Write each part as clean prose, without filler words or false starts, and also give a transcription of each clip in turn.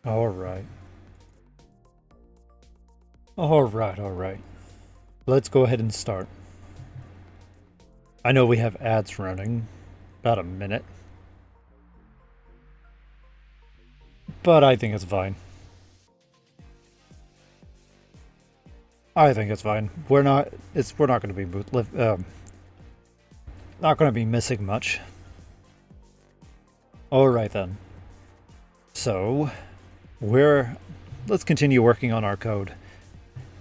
Alright. Alright. Let's go ahead and start. I know we have ads running. About a minute. But I think it's fine. I think it's fine. We're not gonna be not gonna be missing much. Alright then. So let's continue working on our code.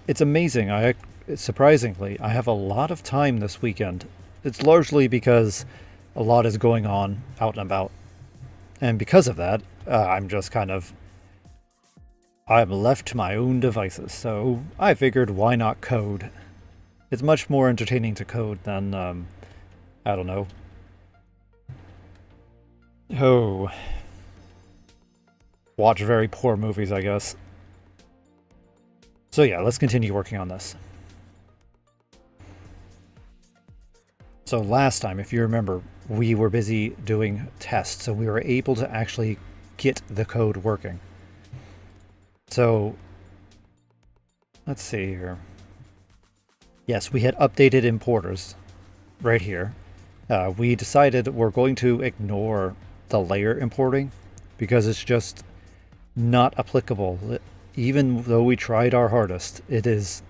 It's amazing. Surprisingly, I have a lot of time this weekend. It's largely because a lot is going on out and about. And because of that, I'm left to my own devices. So I figured, why not code? It's much more entertaining to code than, I don't know. Oh. Watch very poor movies, I guess. So yeah, let's continue working on this. So last time, if you remember, we were busy doing tests, so we were able to actually get the code working. So, let's see here. Yes, we had updated importers right here. We decided we're going to ignore the layer importing because it's just not applicable. Even though we tried our hardest, it is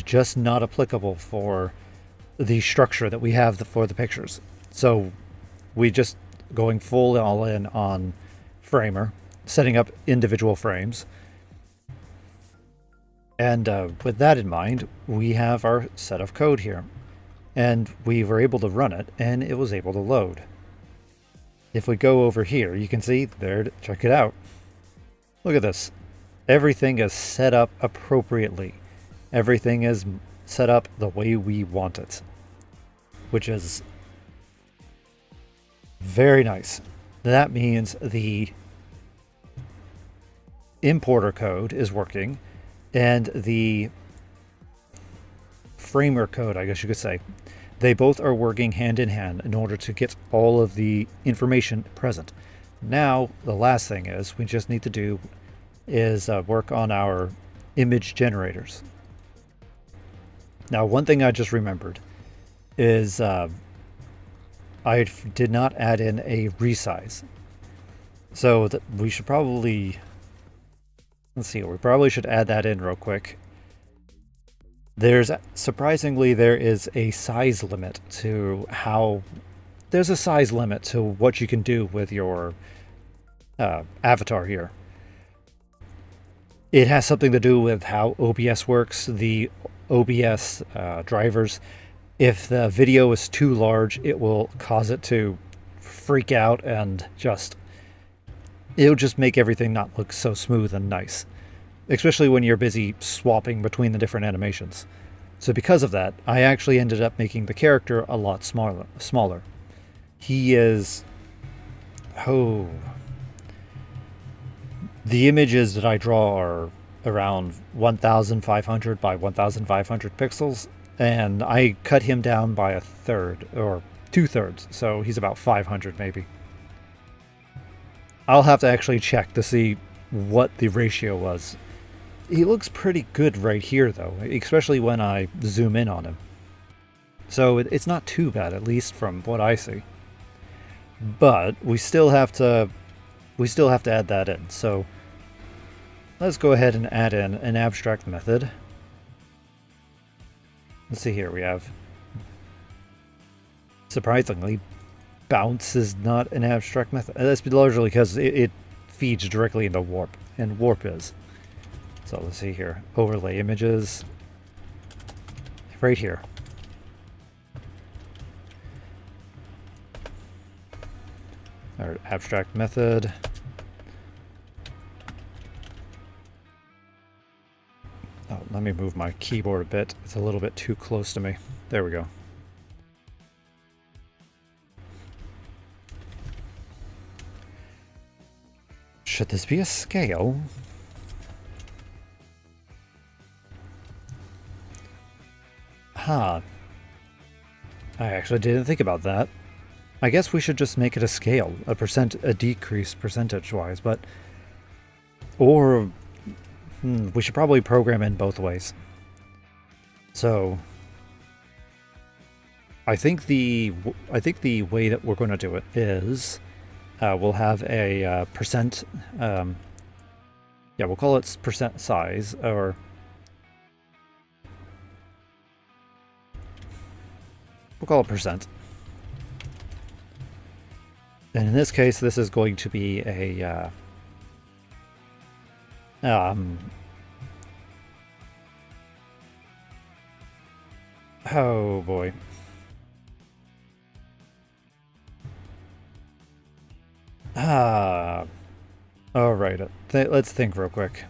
just not applicable for the structure that we have for the pictures. So we just going full all in on Framer, setting up individual frames. And with that in mind, we have our set of code here. And we were able to run it, and it was able to load. If we go over here, you can see there, check it out. Look at this. Everything is set up appropriately. Everything is set up the way we want it, which is very nice. That means the importer code is working, and the framer code, I guess you could say, they both are working hand in hand in order to get all of the information present. Now, the last thing is we just need to do is work on our image generators. Now, one thing I just remembered is I did not add in a resize. So we should probably, let's see, we probably should add that in real quick. Surprisingly, there is a size limit to what you can do with your avatar here. It has something to do with how OBS works, the OBS drivers. If the video is too large, it will cause it to freak out and it'll just make everything not look so smooth and nice, especially when you're busy swapping between the different animations. So because of that, I actually ended up making the character a lot smaller. He is... Oh... The images that I draw are around 1,500 by 1,500 pixels, and I cut him down by a third, or 2/3, so he's about 500 maybe. I'll have to actually check to see what the ratio was. He looks pretty good right here, though, especially when I zoom in on him. So it's not too bad, at least from what I see. But we still have to add that in. So let's go ahead and add in an abstract method. Let's see here. We have, surprisingly, bounce is not an abstract method. That's largely because it feeds directly into warp, and warp is. So let's see here. Overlay images. Right here. Our abstract method. Oh, let me move my keyboard a bit. It's a little bit too close to me. There we go. Should this be a scale? Huh. I actually didn't think about that. I guess we should just make it a scale, a decrease percentage-wise, but Or we should probably program in both ways. So I think the way that we're going to do it is we'll have a percent. Yeah, we'll call it percent size, or we'll call it percent. And in this case, this is going to be a oh boy. All right. Let's think real quick.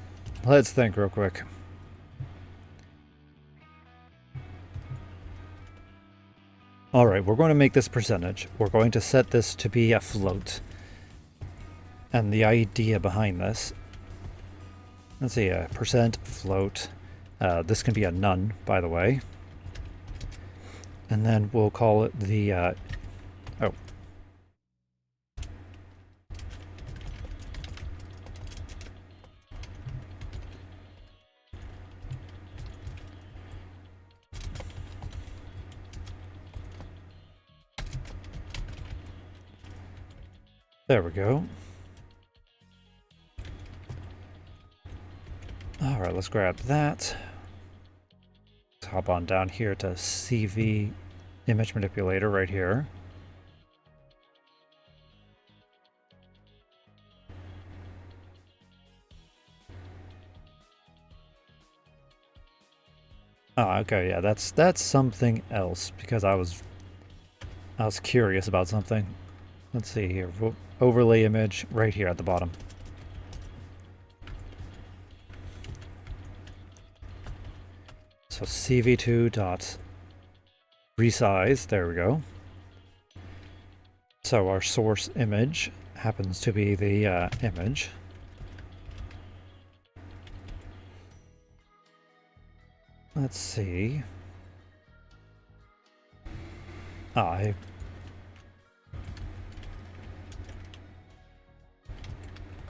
All right, we're going to make this percentage. We're going to set this to be a float. And the idea behind this, let's see, a percent float. This can be a none, by the way. And then we'll call it the, oh. There we go. All right, let's grab that. Let's hop on down here to CV image manipulator right here. Oh, okay, yeah, that's something else because I was curious about something. Let's see here. Overlay image right here at the bottom. So CV2 dot resize, there we go. So our source image happens to be the image. Let's see.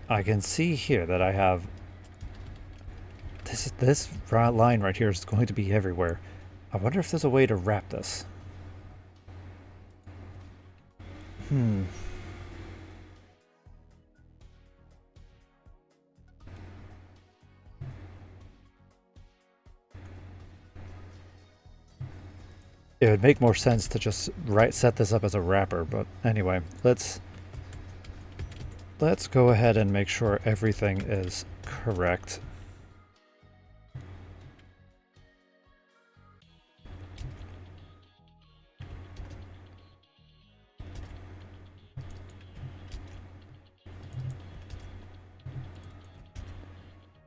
I can see here that I have this line right here is going to be everywhere. I wonder if there's a way to wrap this. It would make more sense to just set this up as a wrapper, but anyway, let's go ahead and make sure everything is correct.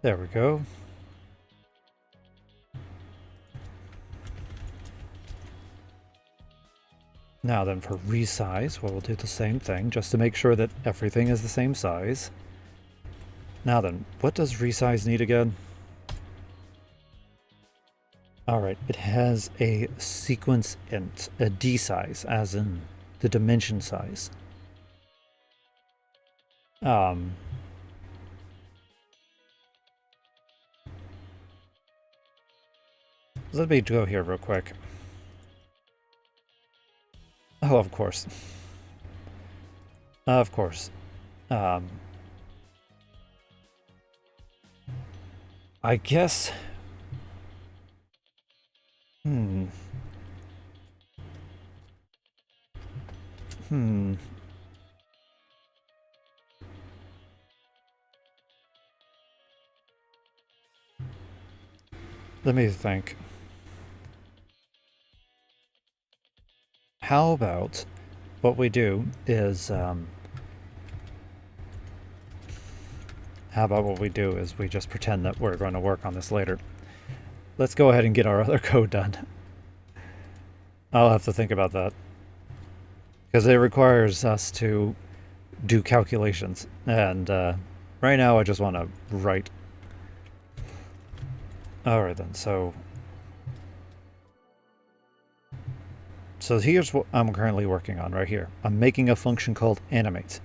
There we go. Now then, for resize, we'll do the same thing, just to make sure that everything is the same size. Now then, what does resize need again? Alright, it has a sequence int, a D size, as in the dimension size. Let me go here real quick. Oh, of course. Of course. I guess... Let me think. How about what we do is, we just pretend that we're going to work on this later. Let's go ahead and get our other code done. I'll have to think about that. Because it requires us to do calculations. And right now I just want to write. Alright then, so here's what I'm currently working on right here. I'm making a function called animate.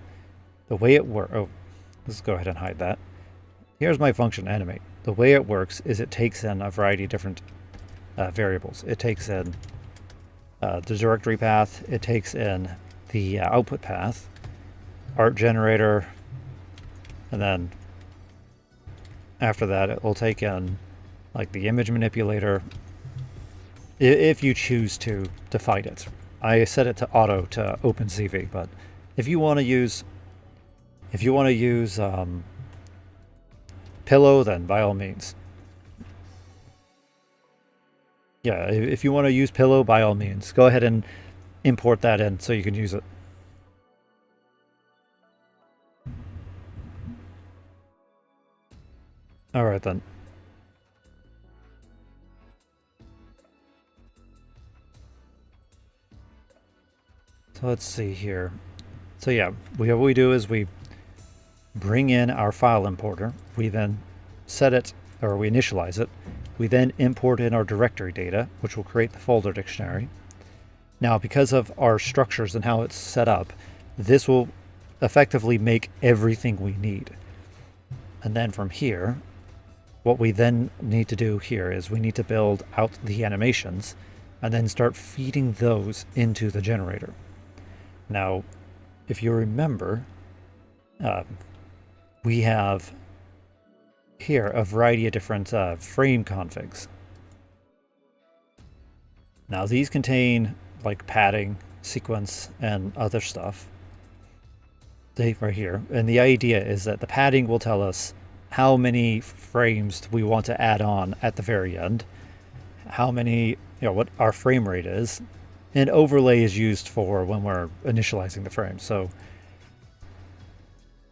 The way it works... Oh, let's go ahead and hide that. Here's my function animate. The way it works is it takes in a variety of different variables. It takes in the directory path, it takes in the output path, art generator, and then after that it will take in like the image manipulator if you choose to define it. I set it to auto to opencv, but if you want to use Pillow, then by all means. Yeah, if you want to use Pillow, by all means, go ahead and import that in so you can use it. All right then. So let's see here. So yeah, what we do is we bring in our file importer. We then set it, or we initialize it. We then import in our directory data, which will create the folder dictionary. Now, because of our structures and how it's set up, this will effectively make everything we need. And then from here, what we then need to do here is we need to build out the animations and then start feeding those into the generator. Now, if you remember, we have here a variety of different frame configs. Now these contain like padding, sequence, and other stuff. Right here. And the idea is that the padding will tell us how many frames we want to add on at the very end, how many, what our frame rate is, and overlay is used for when we're initializing the frame. So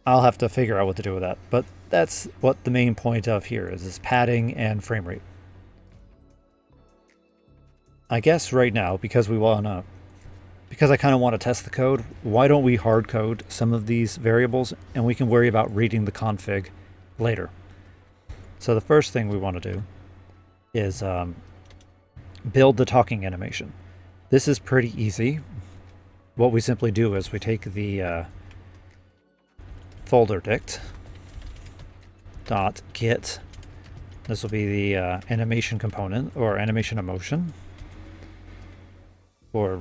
I'll have to figure out what to do with that, but that's what the main point of here is padding and frame rate. I guess right now, because I kind of want to test the code, why don't we hard code some of these variables and we can worry about reading the config later. So the first thing we want to do is build the talking animation. This is pretty easy. What we simply do is we take the folder dict dot get. This will be the animation component or animation emotion, or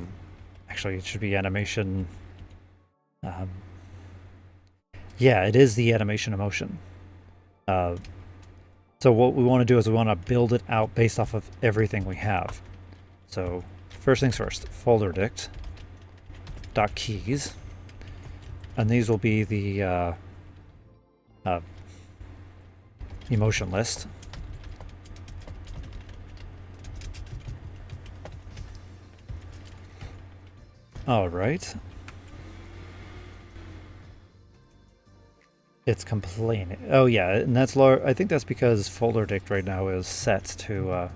actually it should be animation. Yeah, it is the animation emotion. So what we want to do is we want to build it out based off of everything we have. So first things first, folder dict dot keys, and these will be the emotion list. All right. It's complaining. Oh yeah, and that's I think that's because folder dict right now is set to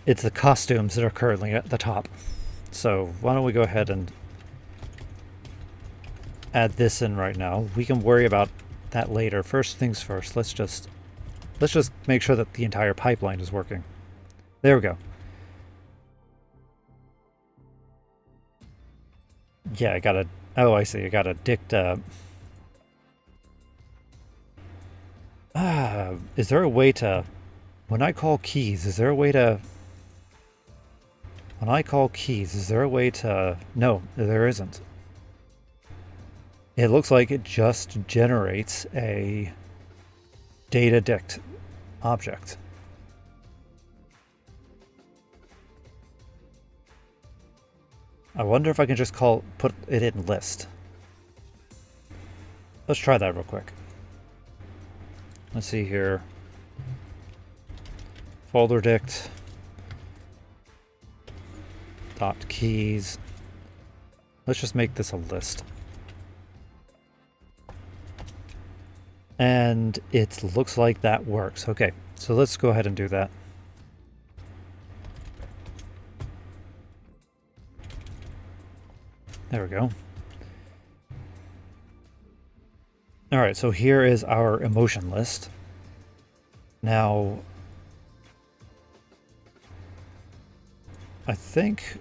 it's the costumes that are currently at the top. So why don't we go ahead and add this in right now. We can worry about that later. First things first, let's just make sure that the entire pipeline is working. There we go. Yeah, I gotta, oh I see, I gotta dict is there a way to, when I call keys, is there a way to, no, there isn't. It looks like it just generates a data dict object. I wonder if I can just put it in list. Let's try that real quick. Let's see here. Folder dict dot keys. Let's just make this a list. And it looks like that works. Okay, so let's go ahead and do that. There we go. All right, so here is our emotion list. Now, I think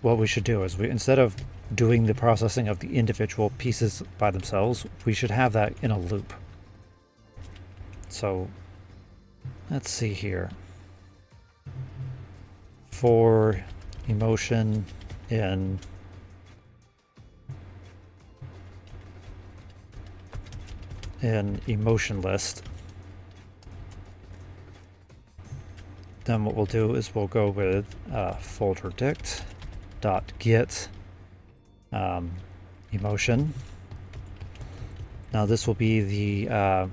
what we should do is instead of doing the processing of the individual pieces by themselves, we should have that in a loop. So let's see here. For emotion in emotion list, then what we'll do is we'll go with folder dict dot get emotion. Now this will be the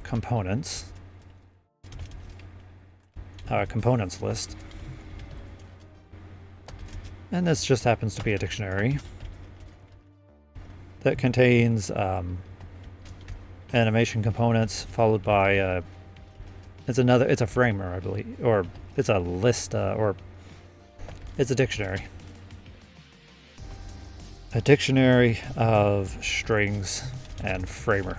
components list, and this just happens to be a dictionary that contains animation components followed by it's a framer, I believe, or it's a list, or it's a dictionary. A dictionary of strings and framer.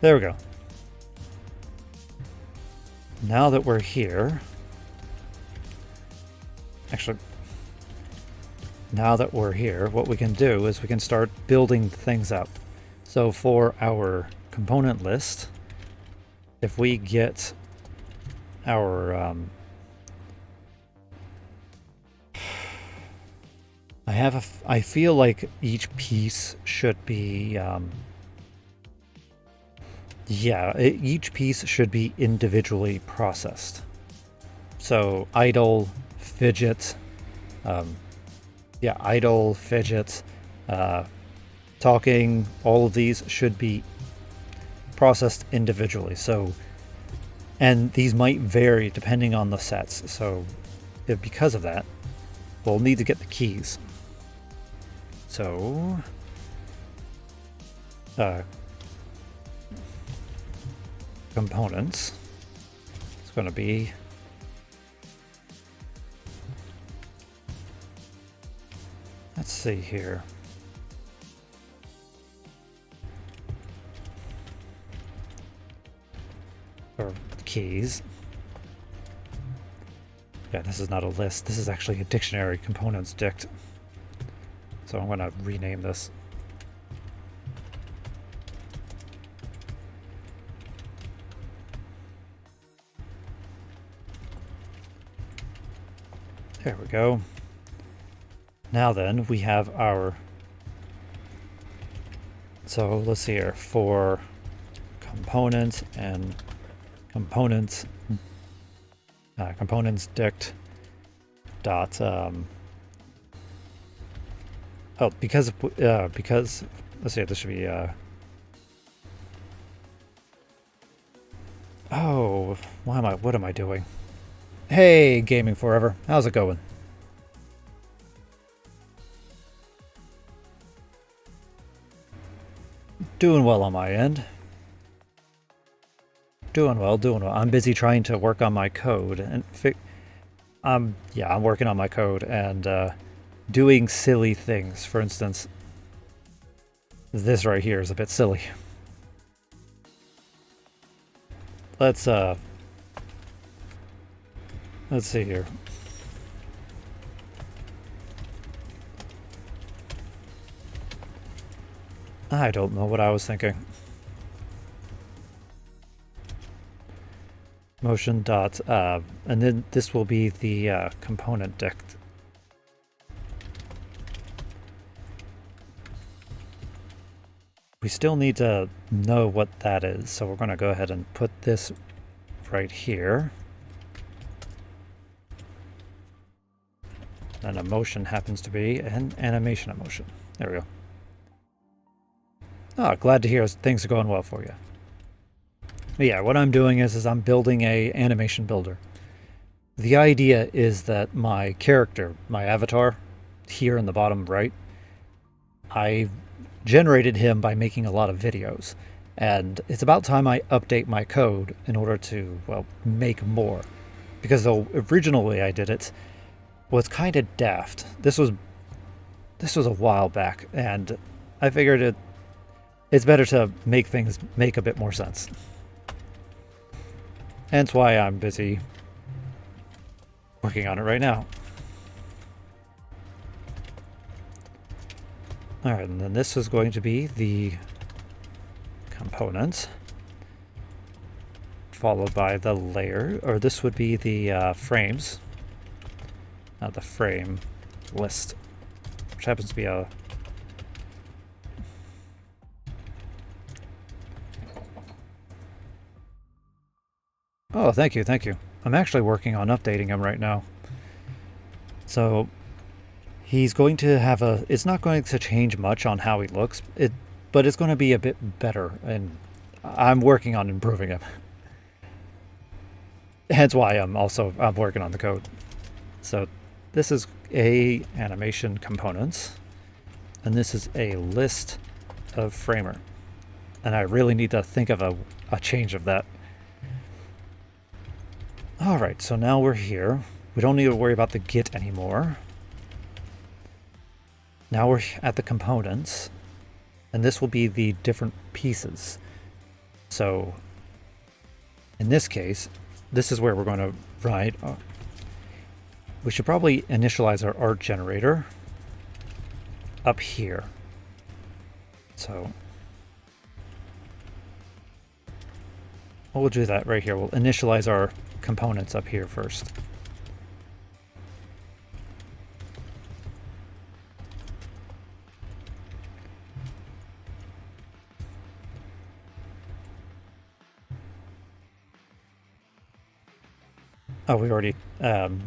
There we go. Now that we're here, what we can do is we can start building things up. So for our component list, if we get our I feel like each piece should be each piece should be individually processed. So idle, fidget, idle, fidget, talking, all of these should be processed individually. So, and these might vary depending on the sets. So because of that, we'll need to get the keys. So components, it's going to be let's see here. Or keys. Yeah, this is not a list. This is actually a dictionary, components dict. So I'm going to rename this. There we go. Now then, we have our... So let's see here. For component and components dict dot because let's see, this should be what am I doing? Hey, Gaming Forever, how's it going? Doing well on my end. Doing well. I'm busy trying to work on my code and I'm working on my code and doing silly things. For instance, this right here is a bit silly. Let's see here. I don't know what I was thinking. Motion dot, and then this will be the component dict. We still need to know what that is, so we're going to go ahead and put this right here. And emotion happens to be an animation emotion. There we go. Oh, glad to hear things are going well for you. But yeah, what I'm doing is I'm building a animation builder. The idea is that my character, my avatar, here in the bottom right, I generated him by making a lot of videos. And it's about time I update my code in order to, well, make more. Because the original way I did it was kind of daft. This was a while back, and I figured it's better to make things make a bit more sense. Hence why I'm busy working on it right now. Alright, and then this is going to be the component, followed by the layer, or this would be the frames, the frame list, which happens to be a... Oh, thank you, thank you. I'm actually working on updating him right now. So he's going to have a... It's not going to change much on how he looks, but it's going to be a bit better, and I'm working on improving him. Hence why I'm working on the code. So this is a animation components, and this is a list of framer. And I really need to think of a change of that. All right, so now we're here. We don't need to worry about the get anymore. Now we're at the components, and this will be the different pieces. So in this case, this is where we're going to write. We should probably initialize our art generator up here. So we'll do that right here. We'll initialize our components up here first. Oh, we already... I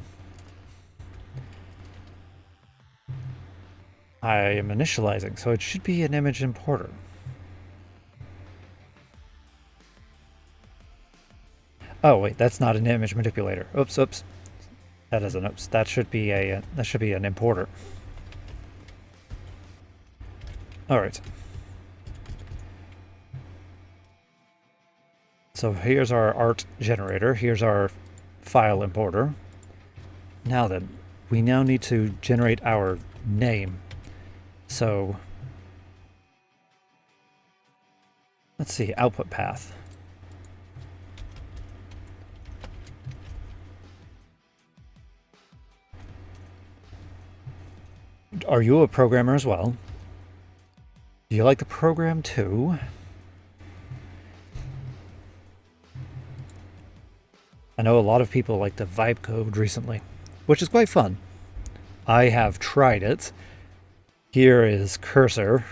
am initializing, so it should be an image importer. Oh wait, that's not an image manipulator. Oops, oops. That is an oops. That should be an importer. All right. So here's our art generator. Here's our file importer. Now then, we now need to generate our name. So let's see, output path. Are you a programmer as well? Do you like to program too? I know a lot of people like to vibe code recently, which is quite fun. I have tried it. Here is Cursor,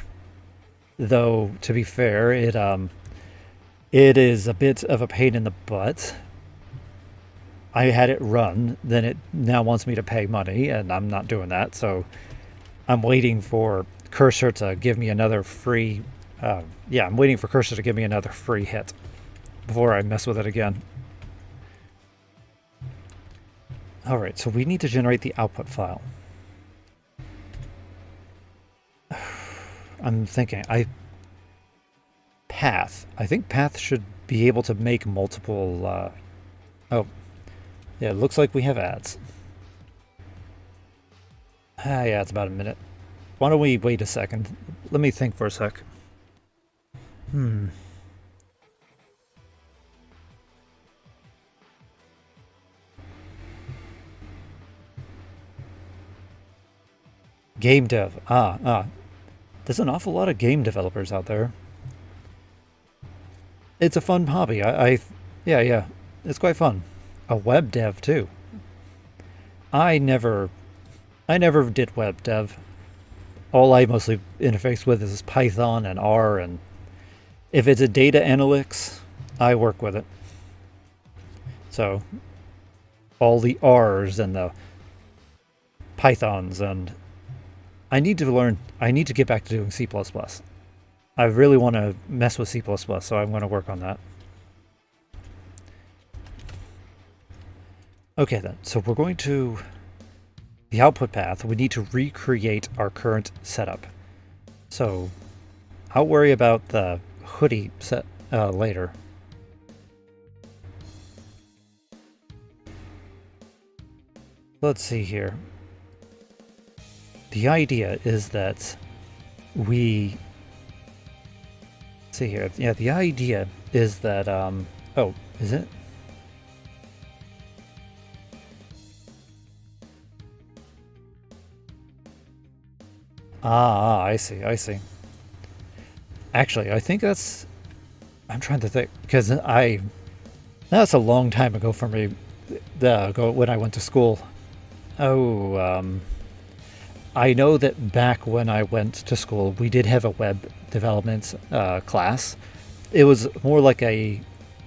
though to be fair, it is a bit of a pain in the butt. I had it run, then it now wants me to pay money, and I'm not doing that, so I'm waiting for Cursor to give me another free... I'm waiting for Cursor to give me another free hit before I mess with it again. Alright, so we need to generate the output file. I'm thinking, path. I think path should be able to make multiple... oh, yeah, it looks like we have ads. Yeah, it's about a minute. Why don't we wait a second? Let me think for a sec. Game dev. There's an awful lot of game developers out there. It's a fun hobby. Yeah, it's quite fun. A web dev too. I never did web dev. All I mostly interface with is Python and R, and if it's a data analytics, I work with it. So all the R's and the Pythons, and I need to get back to doing C++. I really want to mess with C++, so I'm going to work on that. Okay then, so we're going to the output path. We need to recreate our current setup. So I'll worry about the hoodie set later. Let's see here. The idea is that we... see here. Yeah, the idea is that... oh, is it? I see. Actually, I think that's... I'm trying to think because that's a long time ago for me. When I went to school. Oh, I know that back when I went to school, we did have a web development class. It was more like a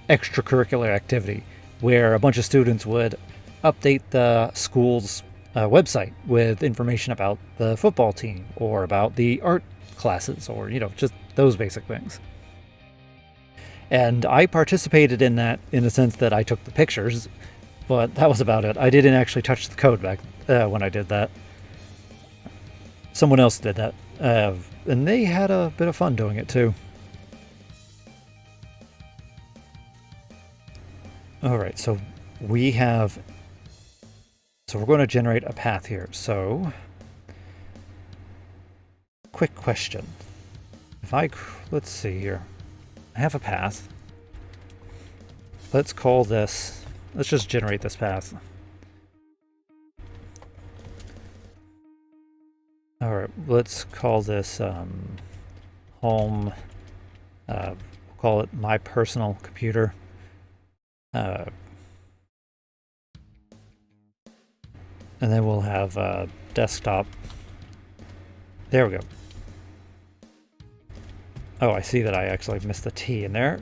extracurricular activity where a bunch of students would update the school's website with information about the football team or about the art classes or, just those basic things. And I participated in that in the sense that I took the pictures, but that was about it. I didn't actually touch the code back when I did that. Someone else did that, and they had a bit of fun doing it too. All right, so we're going to generate a path here. So, quick question. Let's see here. I have a path. Let's just generate this path. All right, let's call this home. We'll call it my personal computer. And then we'll have desktop. There we go. Oh, I see that I actually missed the T in there.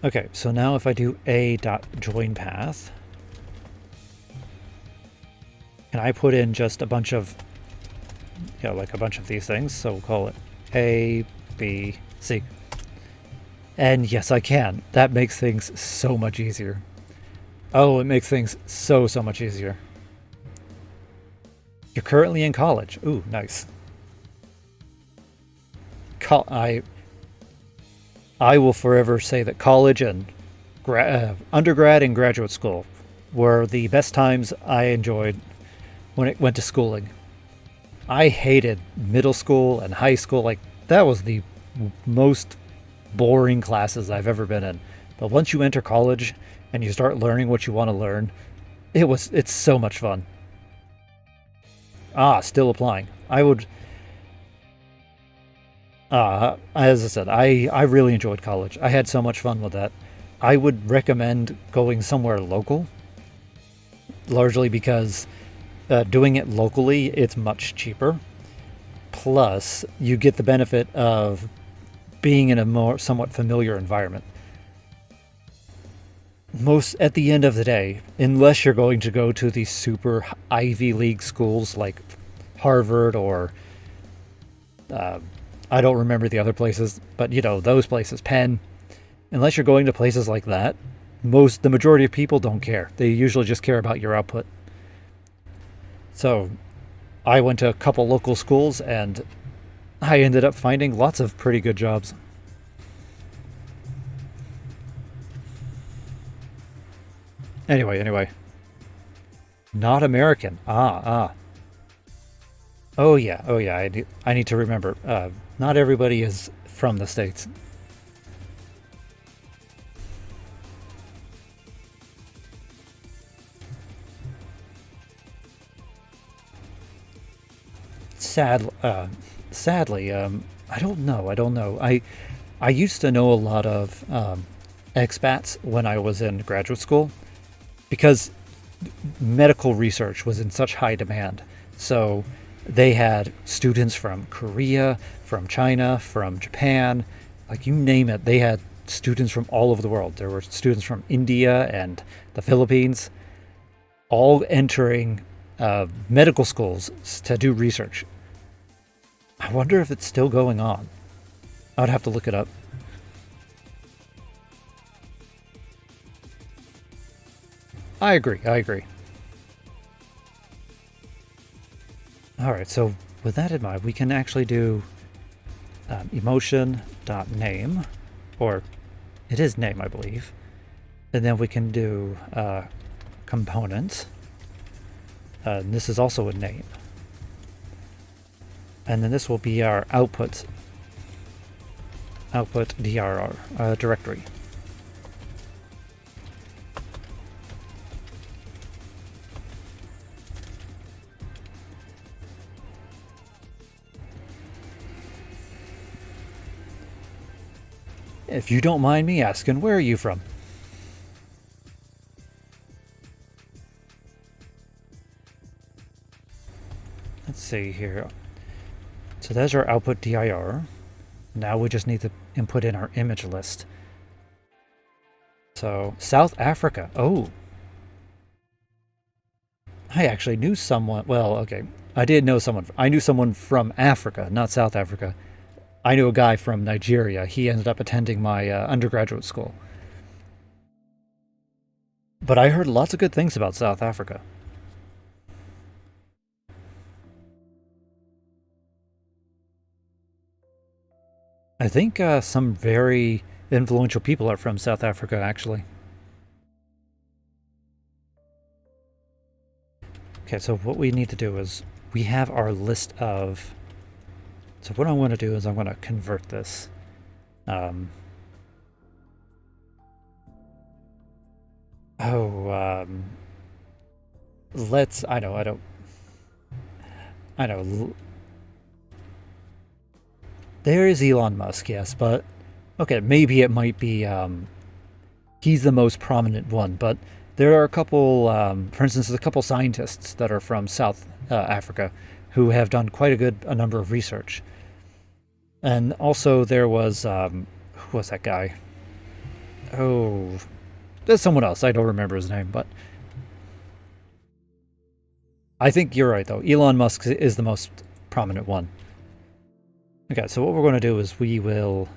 Okay, so now if I do a.join path, and I put in just a bunch of, like a bunch of these things, so we'll call it A, B, C. And yes, I can. That makes things so much easier. Oh, it makes things so much easier. You're currently in college. Ooh, nice. I will forever say that college and undergrad and graduate school were the best times I enjoyed when it went to schooling. I hated middle school and high school. Like, that was the most boring classes I've ever been in. But once you enter college and you start learning what you want to learn, it's so much fun. Still applying. As I said, I really enjoyed college. I had so much fun with that. I would recommend going somewhere local, largely because doing it locally, it's much cheaper. Plus, you get the benefit of being in a more somewhat familiar environment. At the end of the day, unless you're going to go to the super Ivy League schools like Harvard or I don't remember the other places, but those places, Penn. Unless you're going to places like that, the majority of people don't care. They usually just care about your output. So, I went to a couple local schools and I ended up finding lots of pretty good jobs. Anyway. Not American. Oh yeah. I need to remember. Not everybody is from the States. Sadly, I don't know. I used to know a lot of expats when I was in graduate school because medical research was in such high demand. So they had students from Korea, from China, from Japan, like you name it. They had students from all over the world. There were students from India and the Philippines, all entering medical schools to do research. I wonder if it's still going on. I'd have to look it up. I agree. All right, so with that in mind, we can actually do emotion.name, or it is name, I believe. And then we can do component. And this is also a name. And then this will be our output dir directory. If you don't mind me asking, where are you from? Let's see here. So there's our output dir. Now we just need to input in our image list. So, South Africa. Oh. I actually knew someone. Well, okay. I did know someone. I knew someone from Africa, not South Africa. I knew a guy from Nigeria. He ended up attending my undergraduate school. But I heard lots of good things about South Africa. I think some very influential people are from South Africa, actually. Okay, so what we need to do is we have our list of... So what I'm going to do is I'm going to convert this. Let's... I know. There is Elon Musk, yes, but... Okay, maybe it might be... he's the most prominent one, but there are a couple... for instance, there's a couple scientists that are from South Africa who have done quite a number of research. And also there was... who was that guy? Oh... There's someone else, I don't remember his name, but... I think you're right, though. Elon Musk is the most prominent one. Okay, so what we're going to do is we will...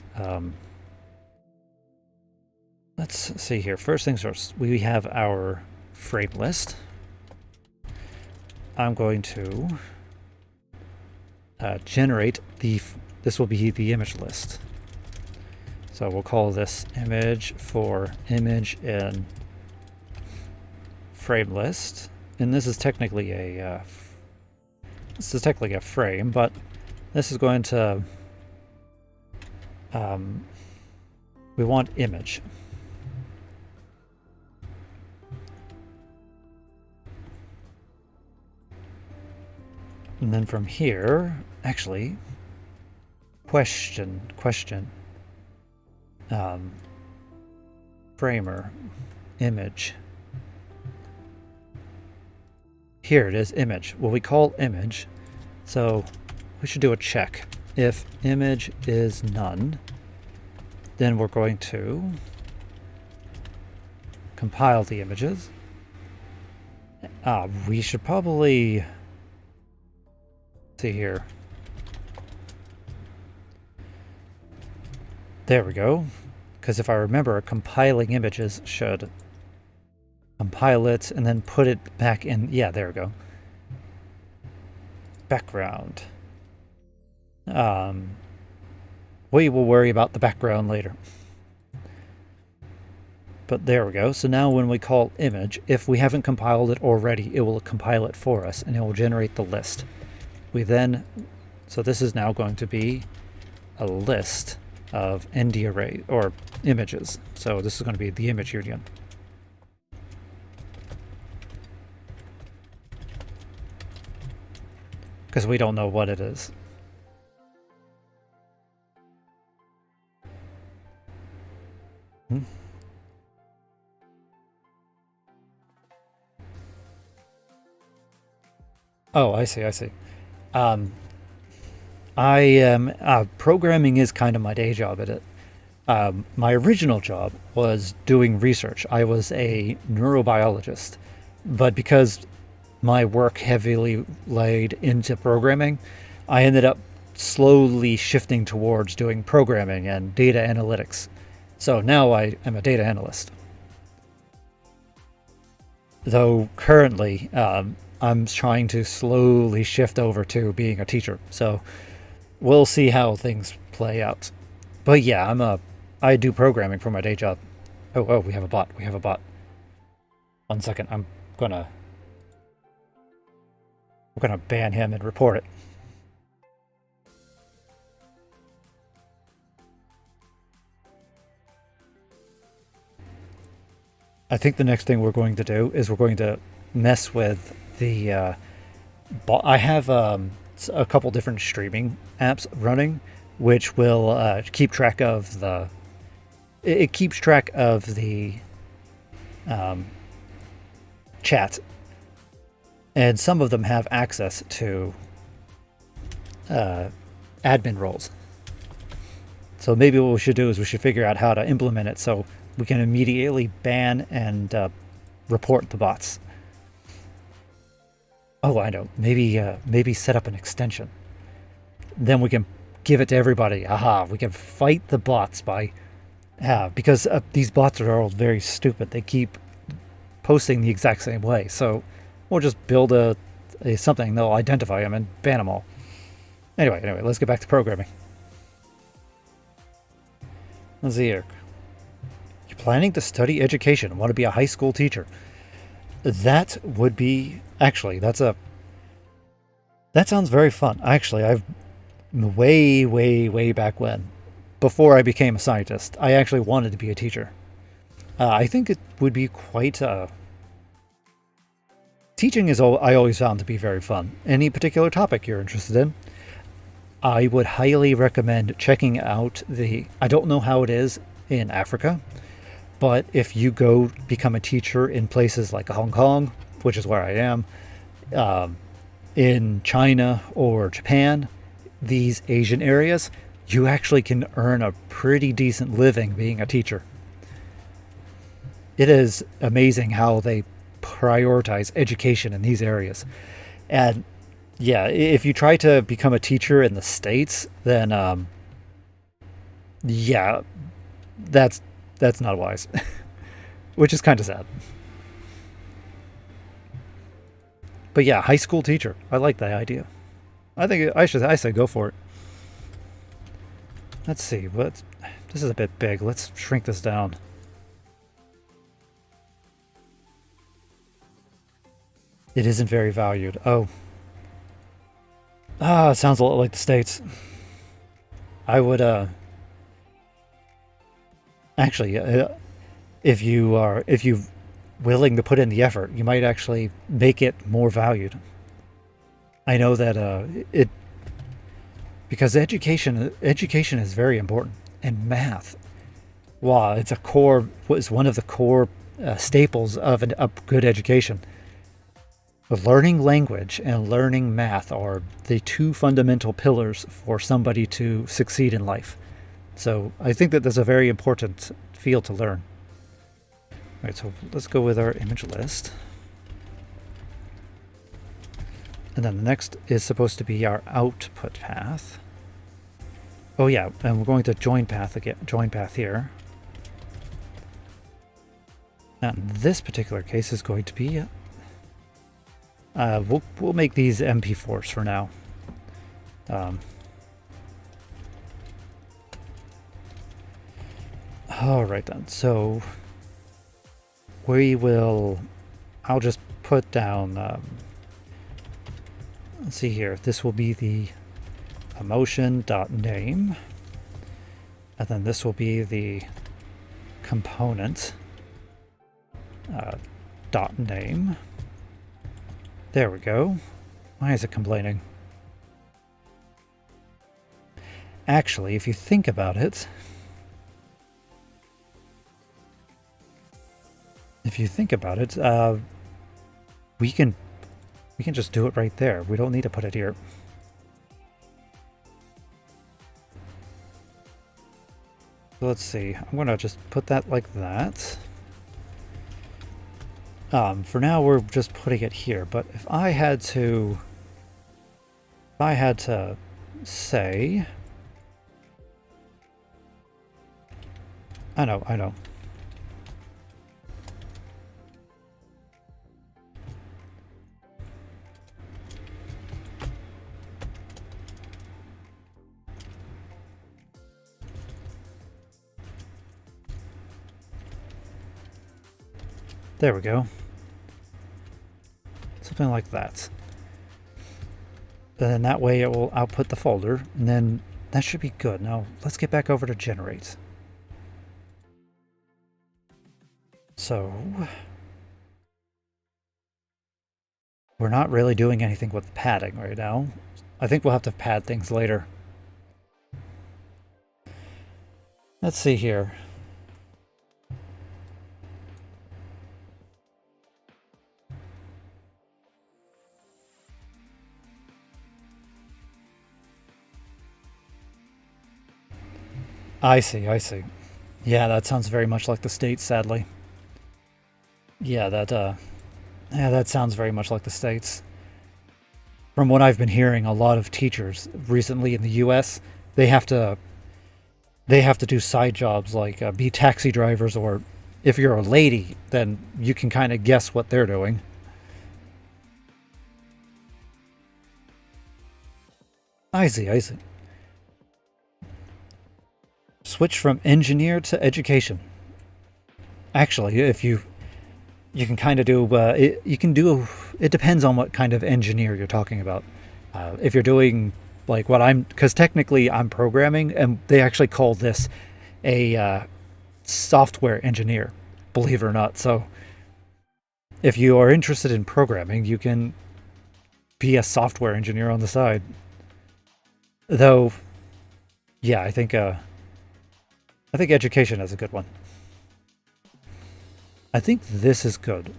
let's see here. First things first, we have our frame list. I'm going to generate the... This will be the image list. So we'll call this image for image in frame list. And this is technically a frame, but this is going to we want image. And then from here, actually, question. Framer, image. Here it is, image. Well, we call image, so we should do a check. If image is none, then we're going to compile the images. We should probably see here. There we go. Because if I remember, compiling images should compile it and then put it back in. Yeah, there we go. Background. We will worry about the background later. But there we go. So now when we call image, if we haven't compiled it already, it will compile it for us and it will generate the list. So this is now going to be a list of ND array or images. So this is going to be the image union. Because we don't know what it is. Oh, I see. I am programming is kind of my day job at it. My original job was doing research. I was a neurobiologist, but because my work heavily laid into programming, I ended up slowly shifting towards doing programming and data analytics. So now I am a data analyst. Though currently, I'm trying to slowly shift over to being a teacher. So we'll see how things play out. But yeah, I do programming for my day job. Oh, we have a bot. 1 second. We're gonna ban him and report it. I think the next thing we're going to do is we're going to mess with the I have a couple different streaming apps running, which will keep track of the it keeps track of the chat, and some of them have access to admin roles. So maybe what we should do is we should figure out how to implement it so we can immediately ban and report the bots. Oh, I know. Maybe set up an extension. Then we can give it to everybody. Aha! We can fight the bots by because these bots are all very stupid. They keep posting the exact same way. So we'll just build a something that'll identify them and ban them all. Anyway, let's get back to programming. Let's see here. You're planning to study education, want to be a high school teacher. That would be... Actually, that sounds very fun. Actually, I've... way back when, before I became a scientist, I actually wanted to be a teacher. I think it would be quite... Teaching is I always found to be very fun. Any particular topic you're interested in, I would highly recommend checking out I don't know how it is in Africa, but if you go become a teacher in places like Hong Kong, which is where I am, in China or Japan, these Asian areas, you actually can earn a pretty decent living being a teacher. It is amazing how they prioritize education in these areas. And yeah, if you try to become a teacher in the States, then yeah, that's not wise. Which is kind of sad. But yeah, high school teacher. I like that idea. I think I say go for it. Let's see. This is a bit big. Let's shrink this down. It isn't very valued. Oh. It sounds a lot like the States. I would, actually, if you're willing to put in the effort, you might actually make it more valued. I know that, because education is very important, and math, wow, was one of the core staples of a good education. Learning language and learning math are the two fundamental pillars for somebody to succeed in life. So I think that that's a very important field to learn. All right, so let's go with our image list. And then the next is supposed to be our output path. Oh yeah, and we're going to join path again. Join path here. And in this particular case is going to be... we'll make these MP4s for now. All right then. So I'll just put down. Let's see here. This will be the emotion.name, and then this will be the component dot name. There we go. Why is it complaining? Actually, if you think about it, we can just do it right there. We don't need to put it here. So let's see. I'm going to just put that like that. For now, we're just putting it here. But if I had to say, I know. There we go. Something like that. Then that way it will output the folder, and then that should be good. Now let's get back over to generate. So we're not really doing anything with padding right now. I think we'll have to pad things later. Let's see here. I see, I see. Yeah, that sounds very much like the States, sadly. Yeah, that sounds very much like the States. From what I've been hearing, a lot of teachers recently in the US, they have to they have to do side jobs like be taxi drivers, or if you're a lady, then you can kind of guess what they're doing. I see, I see. Switch from engineer to education. Actually, if you can kind of do you can do it depends on what kind of engineer you're talking about. If you're doing like what I'm, because technically I'm programming, and they actually call this a software engineer, believe it or not. So if you are interested in programming, you can be a software engineer on the side. Though, yeah, I think education is a good one. I think this is good.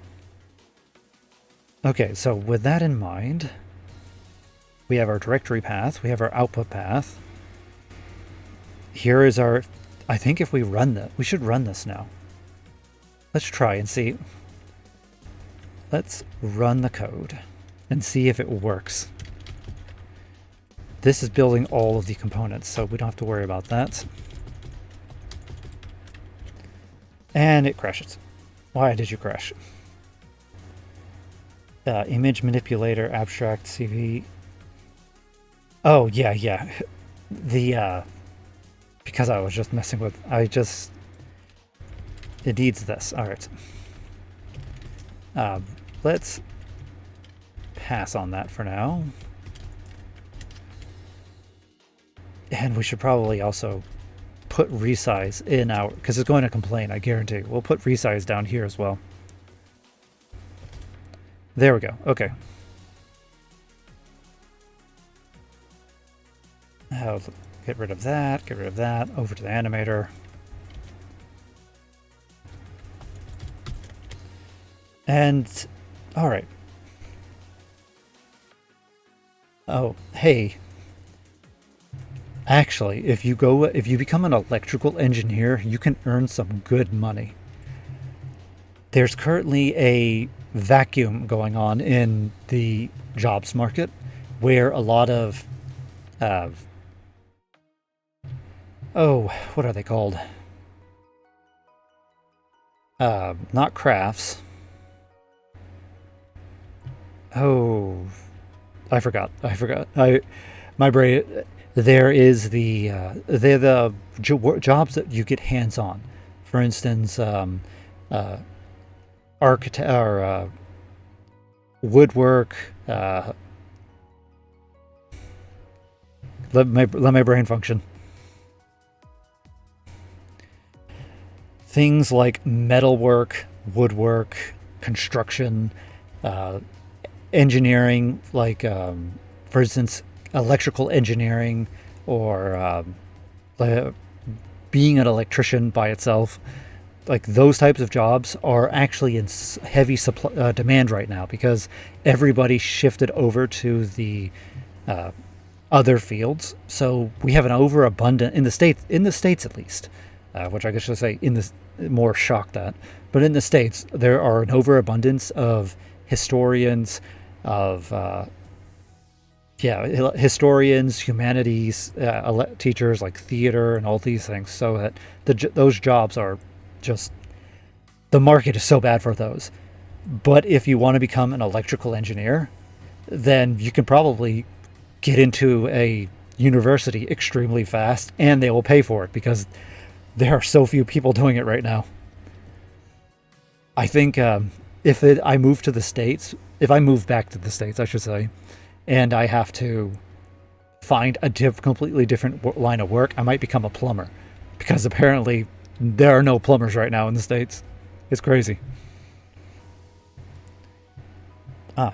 Okay, so with that in mind, we have our directory path, we have our output path. Here is our, I think if we run that, we should run this now. Let's try and see. Let's run the code and see if it works. This is building all of the components, so we don't have to worry about that. And it crashes. Why did you crash? Image manipulator, abstract, CV. Oh, yeah, yeah. The, because I was just messing with, it needs this. All right. Let's pass on that for now. And we should probably also put resize in our, because it's going to complain, I guarantee. We'll put resize down here as well. There we go. Okay. Get rid of that, get rid of that, over to the animator. And, all right. Oh, hey. Actually, if you become an electrical engineer, you can earn some good money. There's currently a vacuum going on in the jobs market where a lot of, what are they called? Not crafts. Oh, I forgot. My brain. There is they're the jobs that you get hands on. For instance, architect or woodwork. Let my brain function. Things like metalwork, woodwork, construction, engineering, like for instance, electrical engineering, or being an electrician by itself. Like those types of jobs are actually in heavy demand right now, because everybody shifted over to the other fields. So we have an overabundant in the states at least, which I guess I should say in the more shocked at. But in the States, there are an overabundance of historians, of historians, humanities, teachers like theater and all these things. So that those jobs are just, the market is so bad for those. But if you want to become an electrical engineer, then you can probably get into a university extremely fast, and they will pay for it because there are so few people doing it right now. I think if I move to the States, if I move back to the States, I should say, and I have to find a completely different line of work, I might become a plumber, because apparently there are no plumbers right now in the States. It's crazy.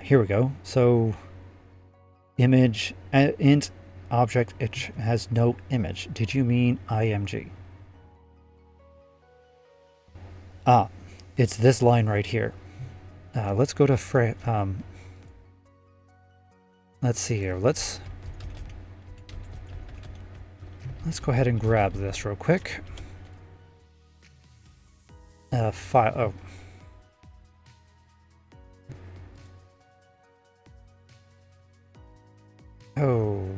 Here we go. So image int object, it has no image. Did you mean img? It's this line right here. Let's go to let's see here. Let's go ahead and grab this real quick. File. Oh.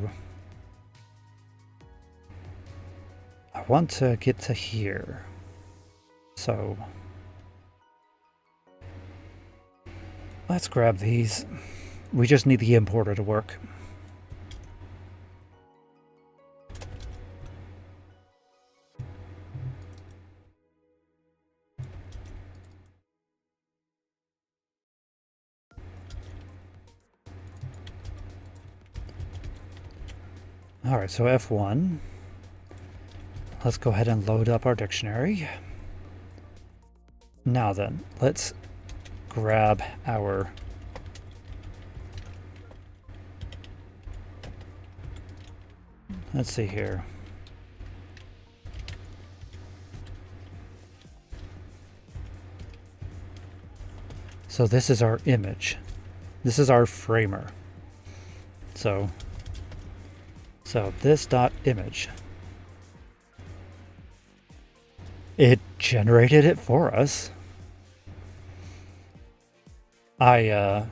I want to get to here. So let's grab these. We just need the importer to work. All right, so F1. Let's go ahead and load up our dictionary. Now then, let's grab our let's see here. So this is our image. This is our framer. So this dot image. It generated it for us. I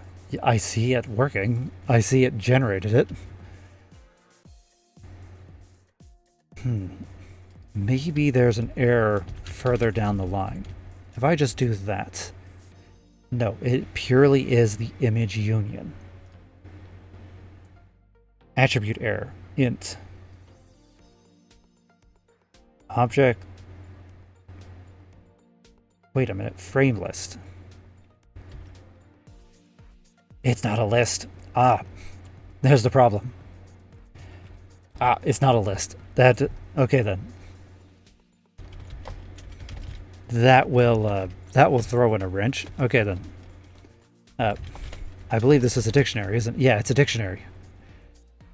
see it working. I see it generated it. Maybe there's an error further down the line. If I just do that. No, it purely is the image union. Attribute error. Int. Object. Wait a minute. Frame list. It's not a list. Ah, there's the problem. Ah, it's not a list. Okay then. That will throw in a wrench. Okay then. I believe this is a dictionary, isn't it? Yeah, it's a dictionary.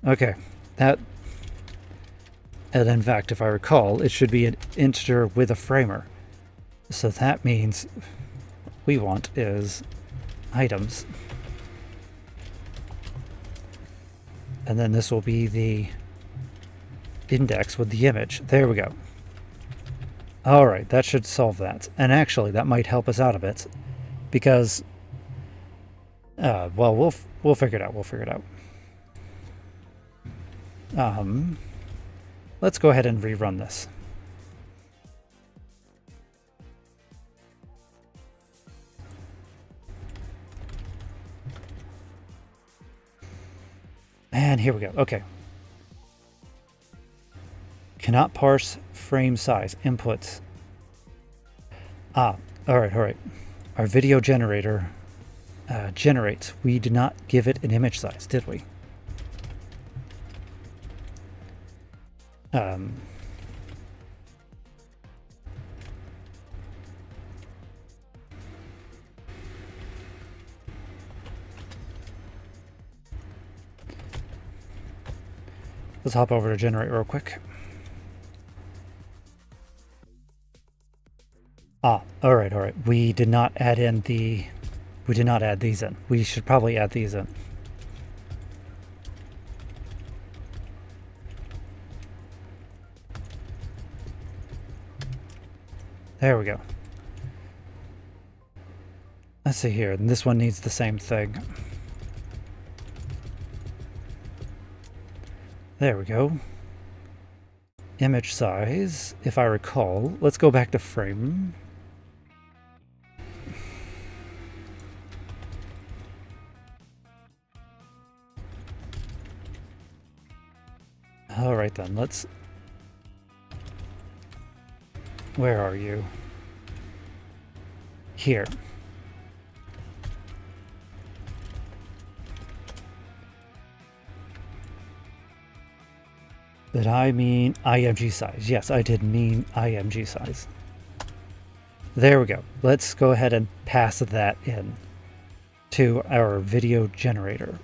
Okay, and in fact, if I recall, it should be an integer with a framer. So that means what we want is items. And then this will be the index with the image. There we go. All right, that should solve that. And actually, that might help us out a bit, because, well, we'll figure it out. We'll figure it out. Let's go ahead and rerun this. And here we go. Okay. Cannot parse frame size. Inputs. Ah, all right. Our video generator generates. We did not give it an image size, did we? Let's hop over to generate real quick. Ah, all right. We did not add these in. We should probably add these in. There we go. Let's see here. And this one needs the same thing. There we go. Image size, if I recall. Let's go back to frame. All right then, let's... Where are you? Here. Did I mean IMG size? Yes, I did mean IMG size. There we go. Let's go ahead and pass that in to our video generator.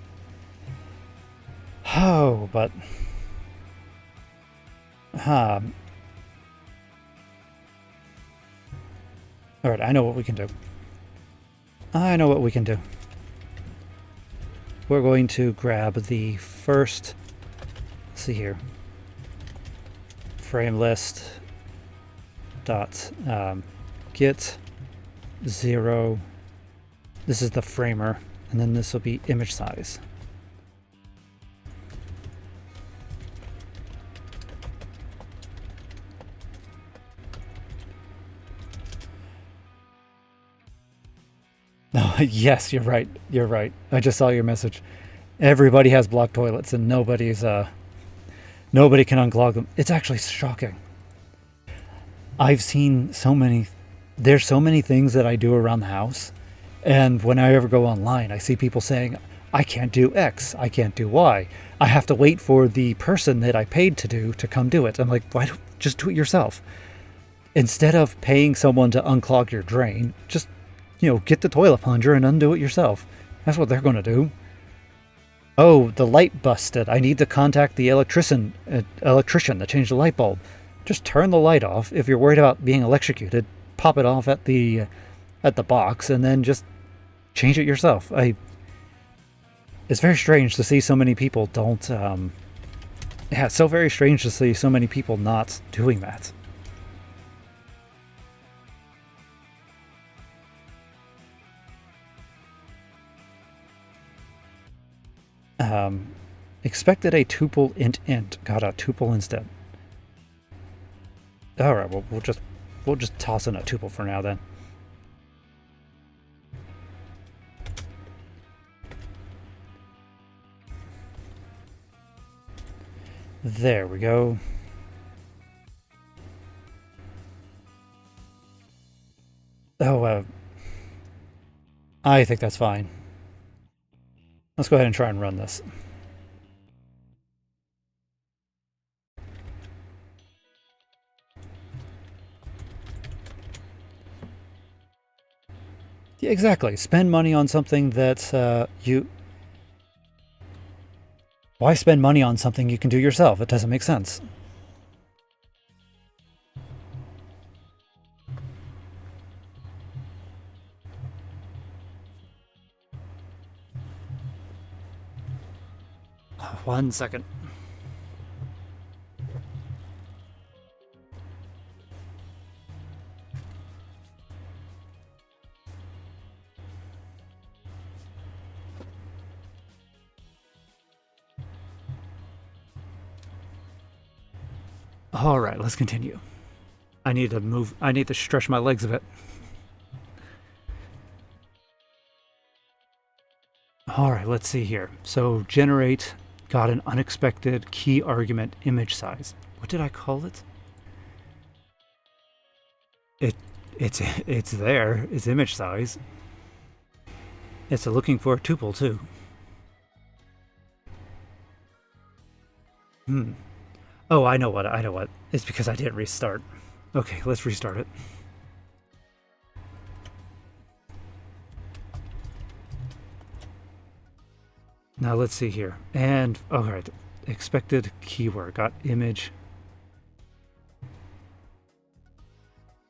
Oh, but... Alright, I know what we can do. We're going to grab the first... Let's see here. frame list dot get 0. This is the framer, and then this will be image size. No, yes, you're right. You're right. I just saw your message. Everybody has blocked toilets, and nobody can unclog them. It's actually shocking. I've seen so many. There's so many things that I do around the house, and when I ever go online, I see people saying, "I can't do X. I can't do Y. I have to wait for the person that I paid to come do it." I'm like, why don't just do it yourself? Instead of paying someone to unclog your drain, just get the toilet plunger and undo it yourself. That's what they're going to do. Oh, the light busted. I need to contact the electrician to change the light bulb. Just turn the light off. If you're worried about being electrocuted, pop it off at the box and then just change it yourself. It's very strange to see so many people don't. It's so very strange to see so many people not doing that. Expected a tuple int. Got a tuple instead. All right, well we'll just toss in a tuple for now then. There we go. Oh, I think that's fine. Let's go ahead and try and run this. Yeah, exactly. Spend money on something that Why spend money on something you can do yourself? It doesn't make sense. One second. All right, let's continue. I need to stretch my legs a bit. All right, let's see here. So generate got an unexpected key argument image size. What did I call it? It's there. It's image size. It's looking for a tuple too. Oh, I know what. It's because I didn't restart. Okay, let's restart it. Now let's see here. And, all right, expected keyword. Got image.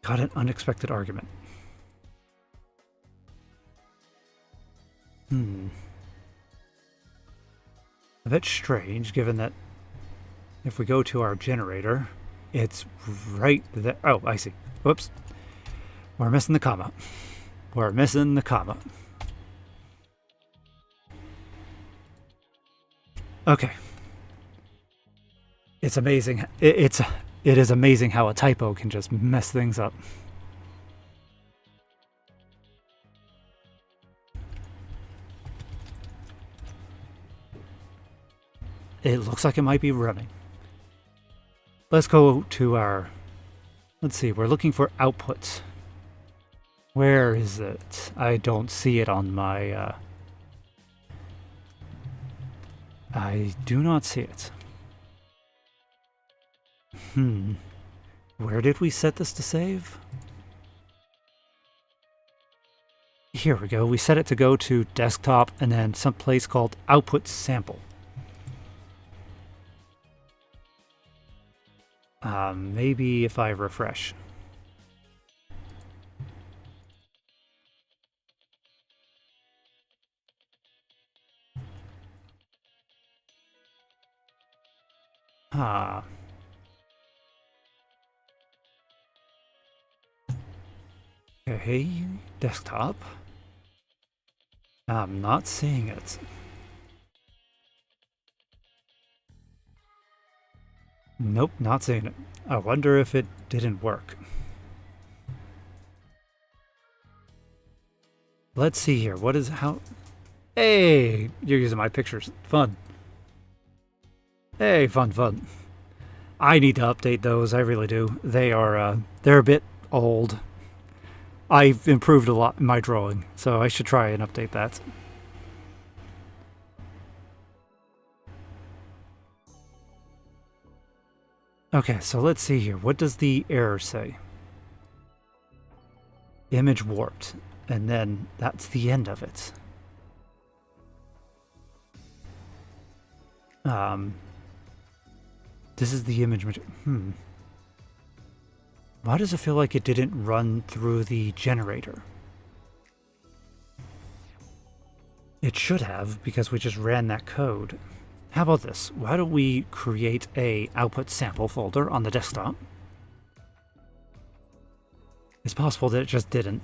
Got an unexpected argument. A bit strange, given that if we go to our generator, it's right there. Oh, I see. Whoops. We're missing the comma. We're missing the comma. Okay. It's amazing. It is amazing how a typo can just mess things up. It looks like it might be running. Let's go to our... Let's see, we're looking for outputs. Where is it? I don't see it on my... I do not see it. Where did we set this to save? Here we go. We set it to go to desktop and then some place called output sample. Maybe if I refresh. Okay, desktop. I'm not seeing it. Nope, not seeing it. I wonder if it didn't work. Let's see here. What is how? Hey, you're using my pictures. Fun. Hey, fun, fun. I need to update those. I really do. They're a bit old. I've improved a lot in my drawing, so I should try and update that. Okay, so let's see here. What does the error say? Image warped. And then that's the end of it. This is the image. Why does it feel like it didn't run through the generator? It should have, because we just ran that code. How about this? Why don't we create a output sample folder on the desktop? It's possible that it just didn't.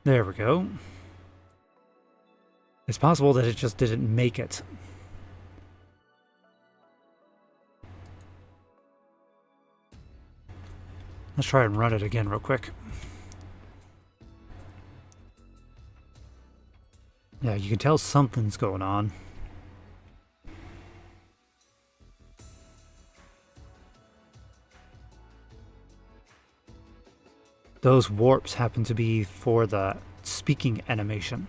There we go. It's possible that it just didn't make it. Let's try and run it again real quick. Yeah, you can tell something's going on. Those warps happen to be for the speaking animation.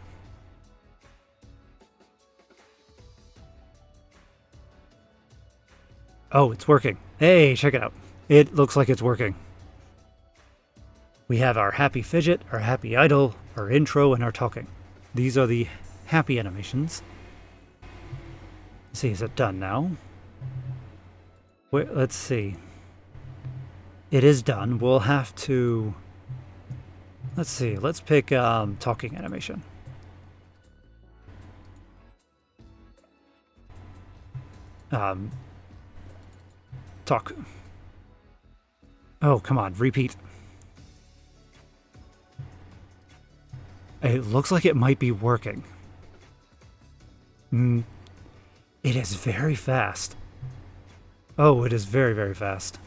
Oh, it's working. Hey, check it out. It looks like it's working. We have our happy fidget, our happy idle, our intro, and our talking. These are the happy animations. Let's see, is it done now? Wait, let's see. It is done. We'll have to... Let's see, let's pick talking animation. Talk. Oh, come on, repeat. It looks like it might be working. It is very fast. Oh, it is very, very fast.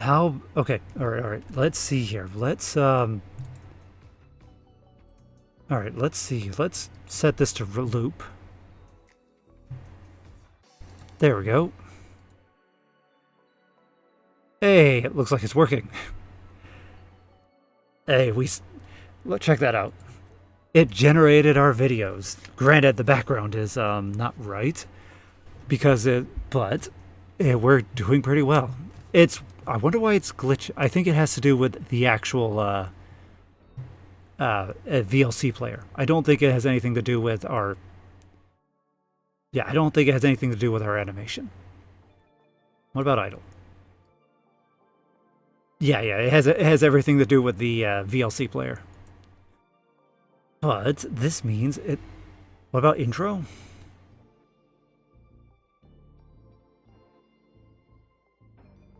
How? Okay, all right. Let's see here. All right, let's see. Let's set this to loop. There we go. Hey, it looks like it's working. Hey, check that out. It generated our videos. Granted, the background is not right but we're doing pretty well. I wonder why it's glitch. I think it has to do with the actual VLC player. I don't think it has anything to do with our. Yeah, I don't think it has anything to do with our animation. What about idle? Yeah, it has everything to do with the VLC player. But this means it. What about intro?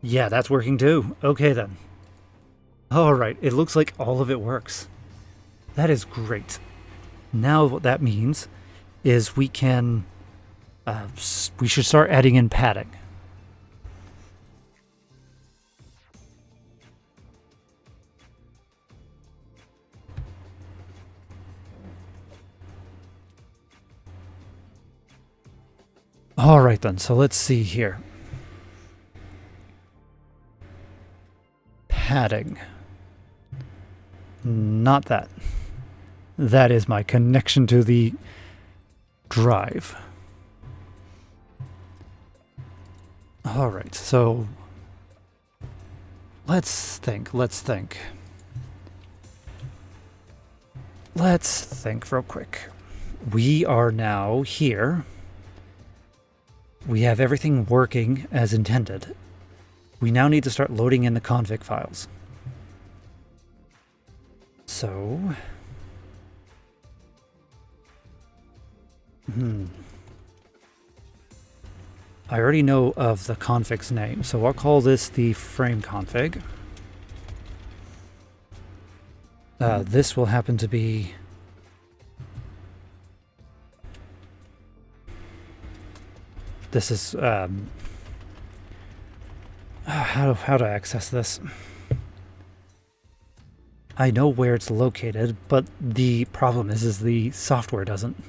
Yeah, that's working too. Okay then. Alright, it looks like all of it works. That is great. Now what that means is we can... we should start adding in padding. Alright then, so let's see here. Padding. Not that. That is my connection to the drive. Alright, so let's think. Let's think real quick. We are now here. We have everything working as intended. We now need to start loading in the config files. So... I already know of the config's name, so I'll call this the frame config. This will happen to be this is how to access this. I know where it's located, but the problem is the software doesn't.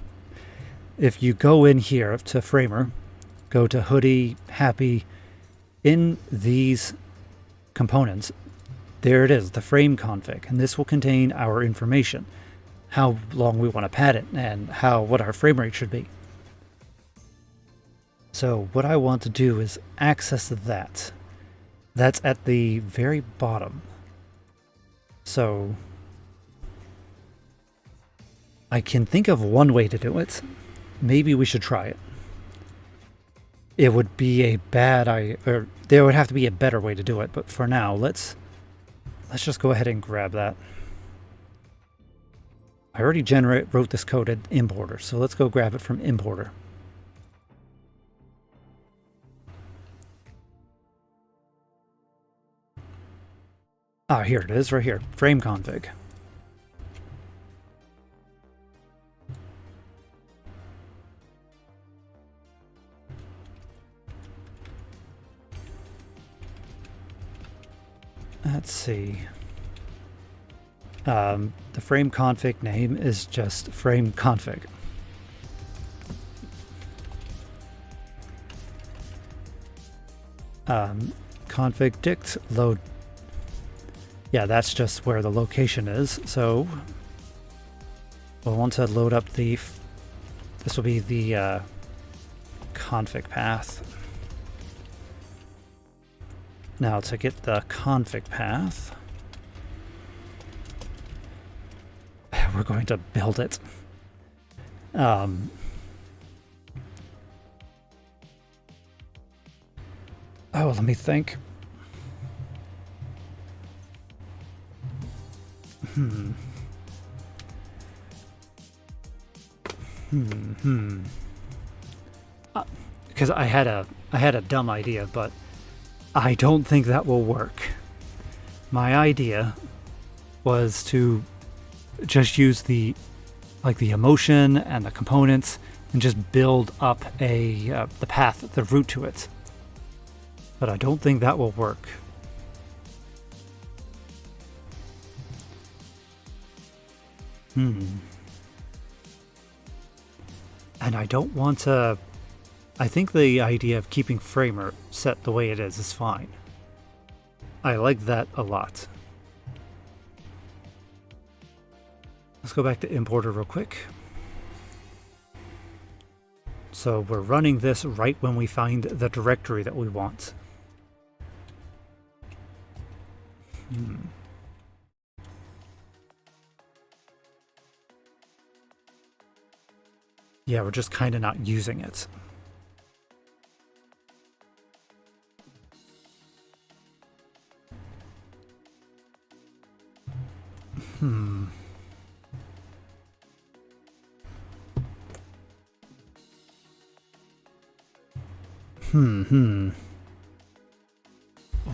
If you go in here to Framer, go to Hoodie, Happy, in these components, there it is, the frame config, and this will contain our information, how long we want to pad it, and what our frame rate should be. So what I want to do is access that. That's at the very bottom. So I can think of one way to do it. Maybe we should try it. It would be a there would have to be a better way to do it, but for now, let's just go ahead and grab that. I already wrote this code in importer, so let's go grab it from importer. Ah, here it is, right here, frame config. Let's see. The frame config name is just frame config. Config dict load. Yeah, that's just where the location is. So we'll want to load up this will be the config path. Now to get the config path, we're going to build it. Oh, let me think. Because I had a dumb idea, but I don't think that will work. My idea was to just use the emotion and the components and just build up the path, the route to it. But I don't think that will work. And I don't want to... I think the idea of keeping Framer set the way it is fine. I like that a lot. Let's go back to importer real quick. So we're running this right when we find the directory that we want. Yeah, we're just kind of not using it.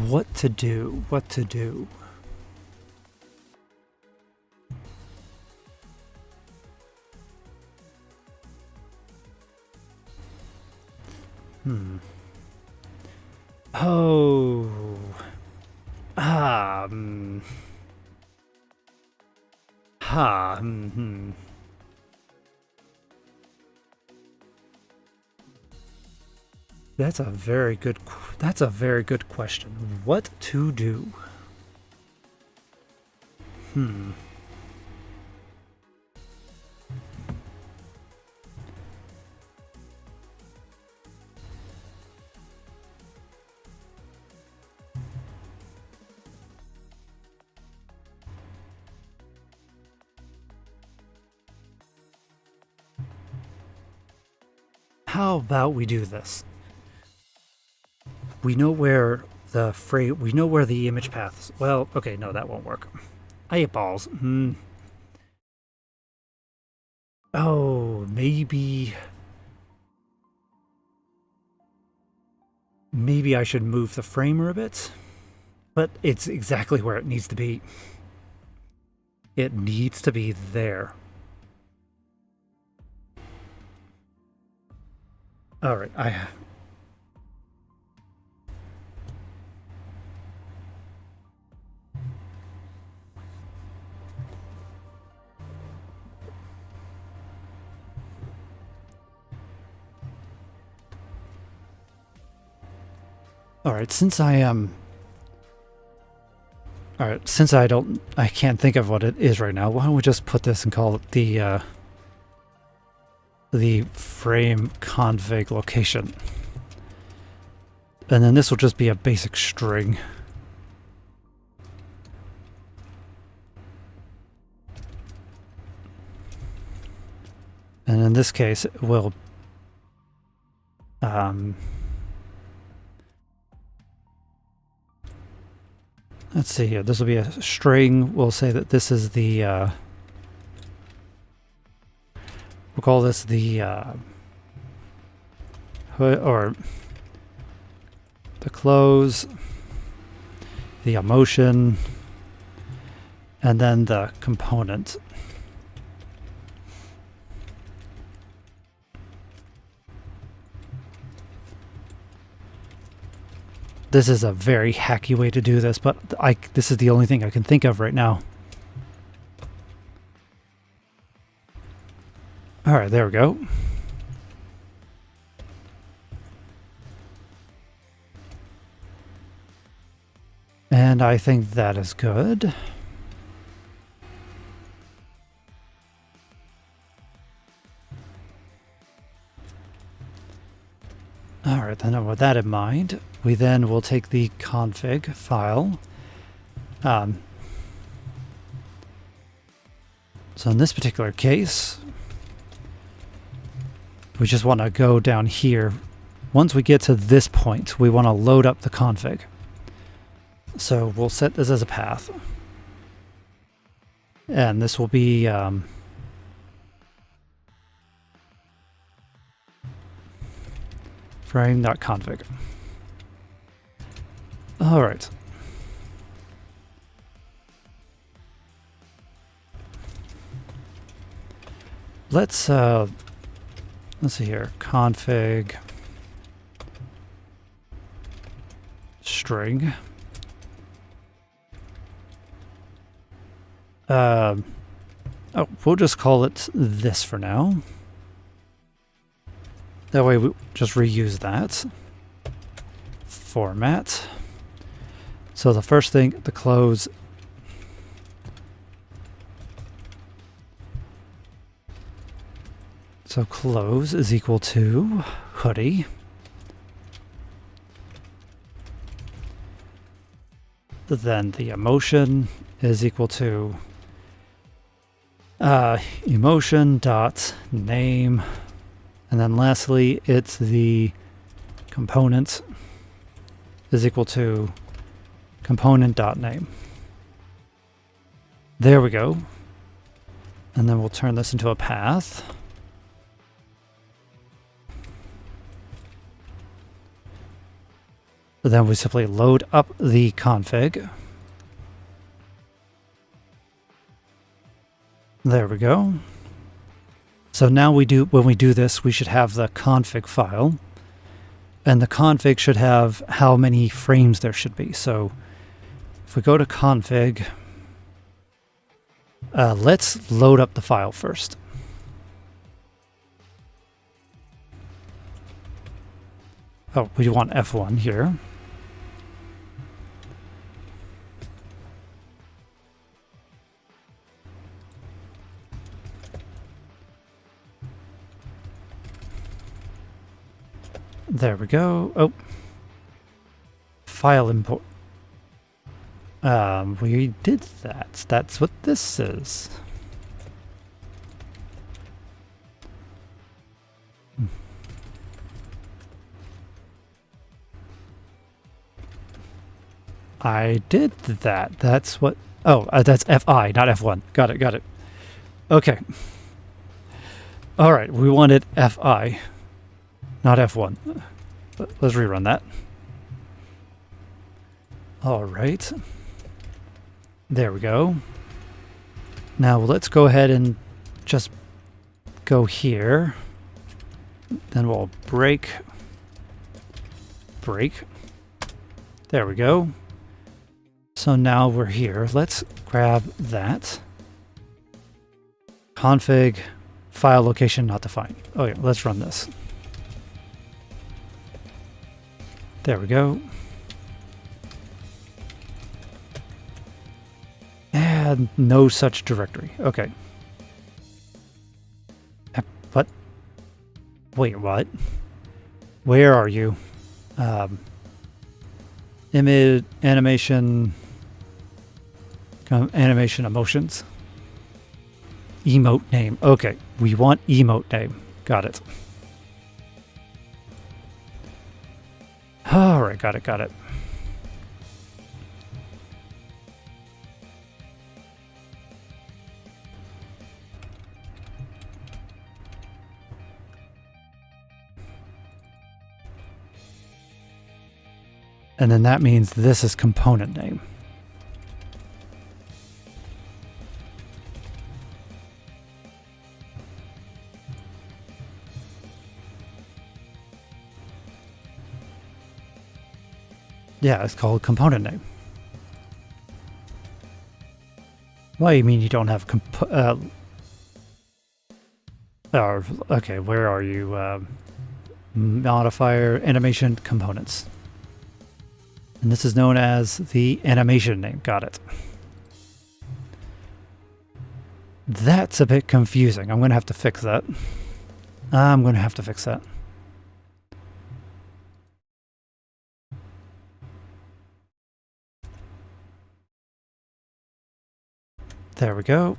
What to do? What to do? Oh. That's a very good question. What to do? How about we do this? We know where the image paths. Well, okay, no, that won't work. I hate balls. Oh, maybe. maybe I should move the framer a bit, but it's exactly where it needs to be. It needs to be there. All right, all right, since I can't think of what it is right now, why don't we just put this and call it the frame config location. And then this will just be a basic string. And in this case, it will let's see here. This will be a string. We'll say that this is the we'll call this the or the close, the emotion, and then the component. This is a very hacky way to do this, but this is the only thing I can think of right now. All right, there we go. And I think that is good. All right, then with that in mind, we then will take the config file. So in this particular case, we just want to go down here. Once we get to this point, we want to load up the config. So we'll set this as a path. And this will be frame.config. All right. Let's see here. Config string. Oh, we'll just call it this for now. That way we just reuse that. Format. So the first thing, the close. So close is equal to hoodie. Then the emotion is equal to emotion dot name. And then lastly, it's the component is equal to component.name. There we go. And then we'll turn this into a path. Then we simply load up the config. There we go. So now when we do this, we should have the config file. And the config should have how many frames there should be. So if we go to config, let's load up the file first. Oh, we want F1 here. There we go. Oh. File import. We did that. That's what this is. I did that. That's what... Oh, that's FI, not F1. Got it, got it. Okay. All right, we wanted FI, not F1. Let's rerun that. All right. There we go. Now let's go ahead and just go here. Then we'll break. There we go. So now we're here. Let's grab that. Config, file location not defined. Okay, let's run this. There we go. And no such directory. Okay. What? Wait, what? Where are you? Image, animation emotions. Emote name. Okay, we want emote name. Got it. All right, got it. And then that means this is component name. Yeah, it's called component name. What do you mean you don't have okay, where are you? Modifier animation components. And this is known as the animation name. Got it. That's a bit confusing. I'm going to have to fix that. There we go.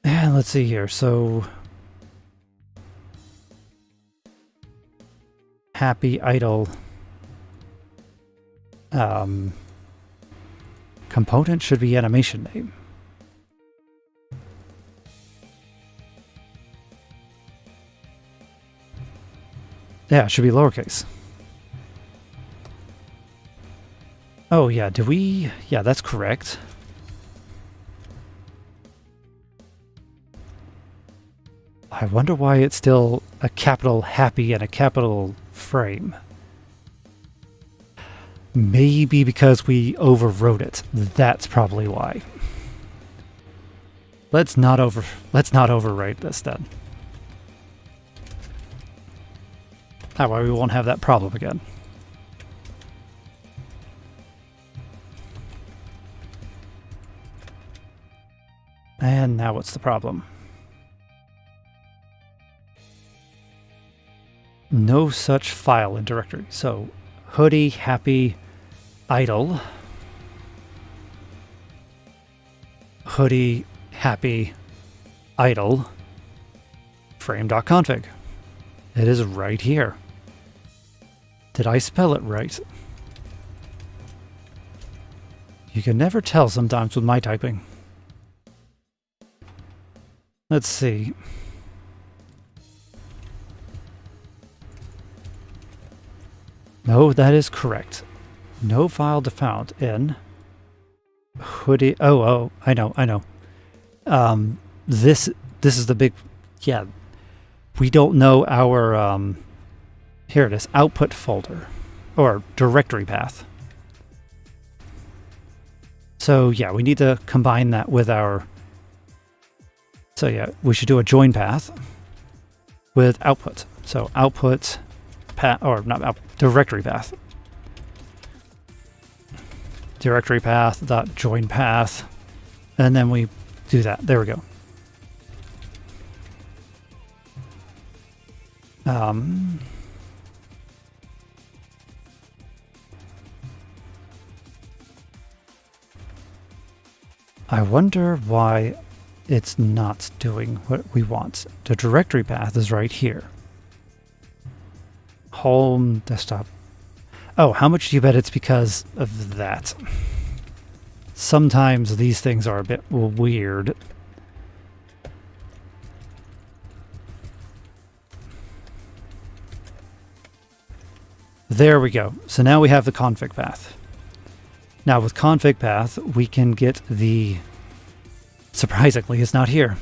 And let's see here. So happy idle component should be animation name. Yeah, it should be lowercase. Oh yeah, yeah, that's correct. I wonder why it's still a capital happy and a capital frame. Maybe because we overwrote it. That's probably why. Let's not overwrite this then. That way we won't have that problem again. And now what's the problem? No such file in directory. So hoodie happy idle hoodie happy idle frame.config. It is right here. Did I spell it right? You can never tell sometimes with my typing. Let's see. No, that is correct. No file found in hoodie. Oh, I know. This is the big, yeah. We don't know our, here it is, output folder or directory path. So yeah, we need to combine that with our, so yeah, we should do a join path with output. So output path, or not output, directory path. Directory path dot join path, and then we do that. There we go. I wonder why it's not doing what we want. The directory path is right here. Home, desktop. Oh, how much do you bet it's because of that? Sometimes these things are a bit weird. There we go. So now we have the config path. Now with config path, we can get the... Surprisingly, it's not here.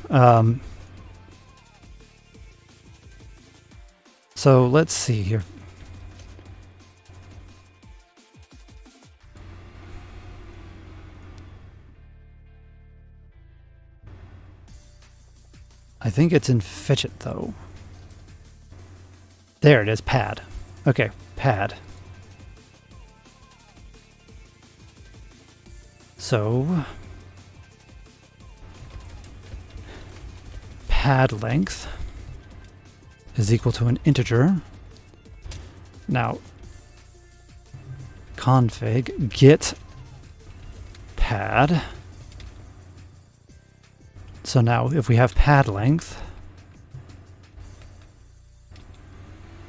So let's see here. I think it's in Fidget, though. There it is, pad. Okay, pad. So... pad length is equal to an integer. Now, config get pad. So now if we have pad length,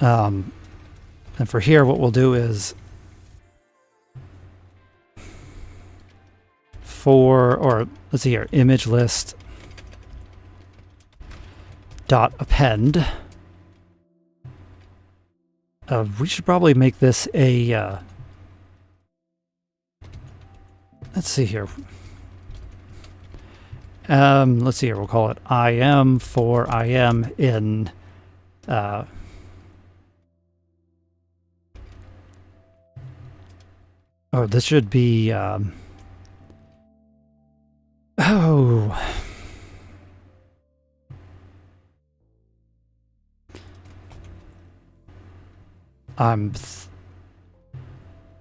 and for here what we'll do is let's see here, image list dot append. We should probably make this a, let's see here. Let's see here, we'll call it IM for IM in, oh, this should be,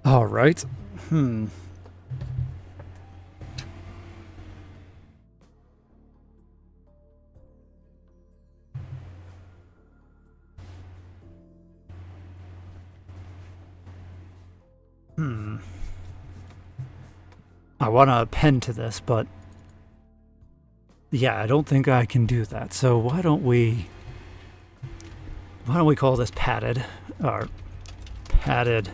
all right. I want to append to this, but yeah, I don't think I can do that. So why don't we call this padded, or padded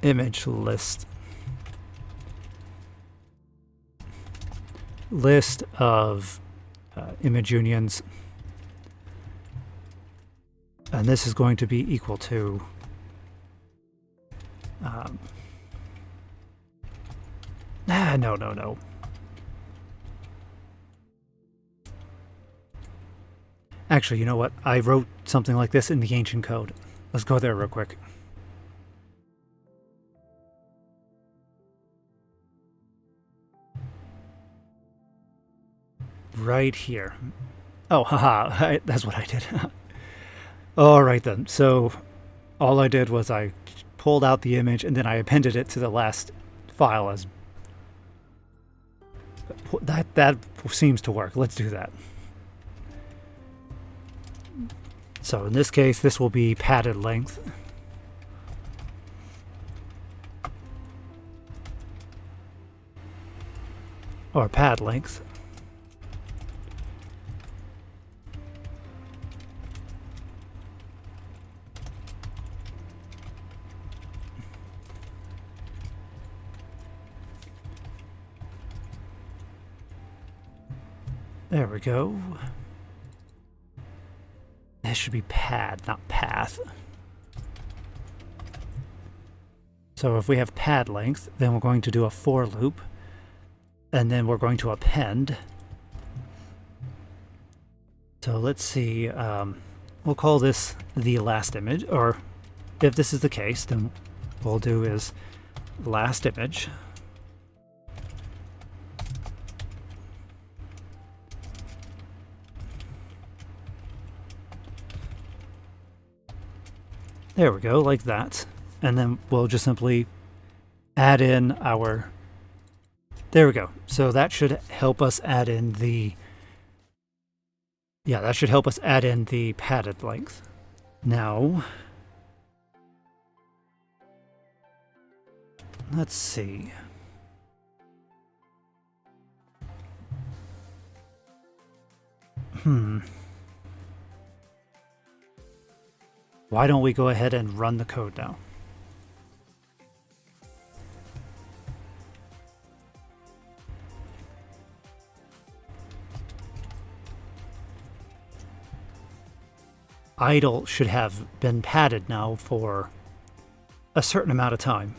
image list of image unions, and this is going to be equal to no. Actually, you know what? I wrote something like this in the ancient code. Let's go there real quick. Right here. Oh, haha, that's what I did. All right then. So all I did was I pulled out the image and then I appended it to the last file as... That seems to work. Let's do that. So in this case, this will be padded length. Or pad length. There we go. This should be pad, not path. So if we have pad length, then we're going to do a for loop, and then we're going to append. So let's see, we'll call this the last image, or if this is the case, then what we'll do is last image. There we go, like that. And then we'll just simply add in our... There we go. So that should help us add in the... Yeah, that should help us add in the padded length. Now... let's see. Why don't we go ahead and run the code now? idle should have been padded now for a certain amount of time.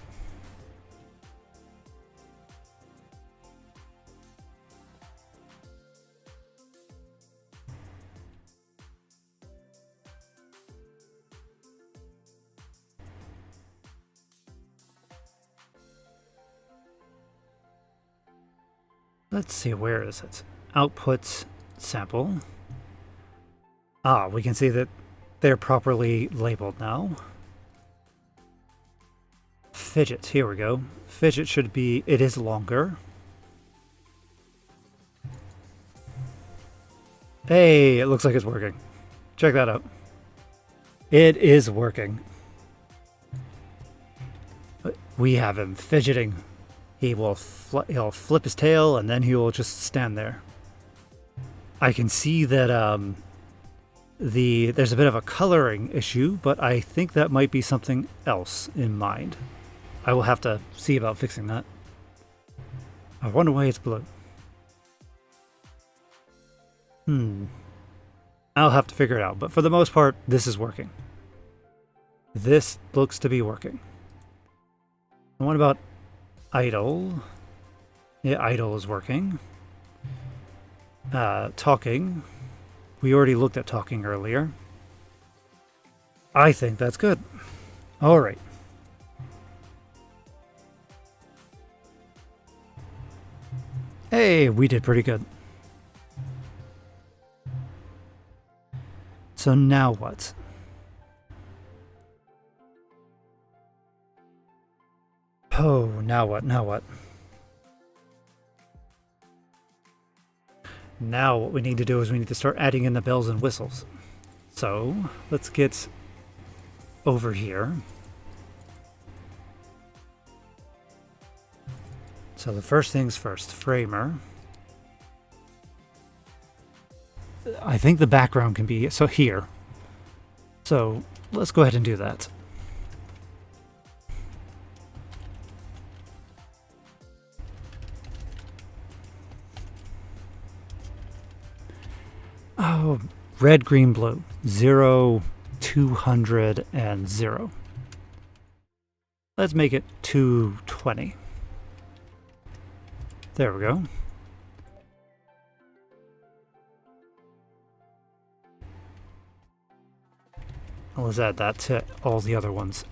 Let's see, where is it? Output sample. Ah, we can see that they're properly labeled now. Fidget, here we go. Fidget should be, it is longer. Hey, it looks like it's working. Check that out. It is working. We have him fidgeting. He'll flip his tail and then he will just stand there. I can see that there's a bit of a coloring issue, but I think that might be something else in mind. I will have to see about fixing that. I wonder why it's blue. I'll have to figure it out, but for the most part, this is working. This looks to be working. And what about idle? Yeah, idle is working. Talking. We already looked at talking earlier. I think that's good. All right. Hey, we did pretty good. So now what? Oh, now what? Now what? Now what we need to do is we need to start adding in the bells and whistles. So let's get over here. So the first things first, framer. I think the background can be, so here. So let's go ahead and do that. Oh, red, green, blue. 0, 200, and 0. Let's make it 220. There we go. Let's add that to all the other ones.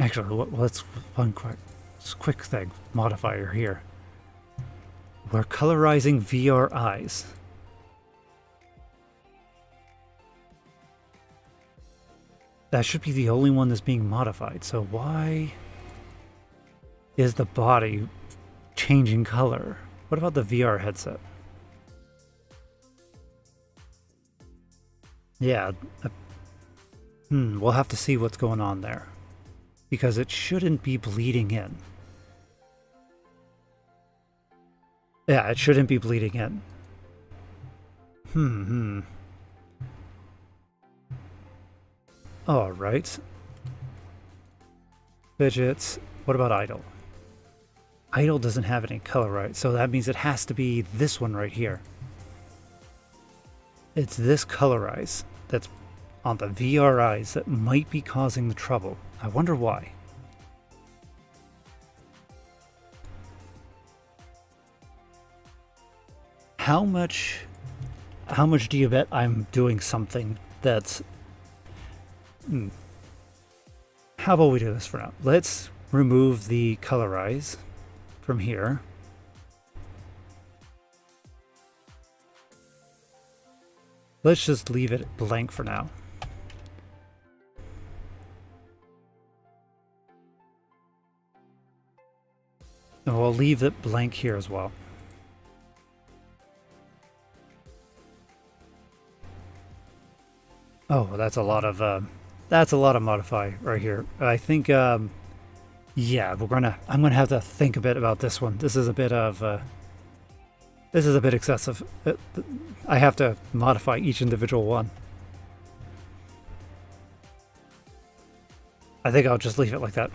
Actually, let's one quick thing, modifier here. We're colorizing VR eyes. That should be the only one that's being modified, so why is the body changing color? What about the VR headset? Yeah, we'll have to see what's going on there, because it shouldn't be bleeding in. Yeah, it shouldn't be bleeding in. All right. Fidgets. What about idle? Idle doesn't have any color, right? So that means it has to be this one right here. It's this colorize that's on the VR eyes that might be causing the trouble. I wonder why. How much do you bet I'm doing something that's... How about we do this for now? Let's remove the colorize from here. Let's just leave it blank for now. And we'll leave it blank here as well. Oh, that's a lot of modify right here. I think yeah, I'm gonna have to think a bit about this one. This is a bit excessive. I have to modify each individual one. I think I'll just leave it like that.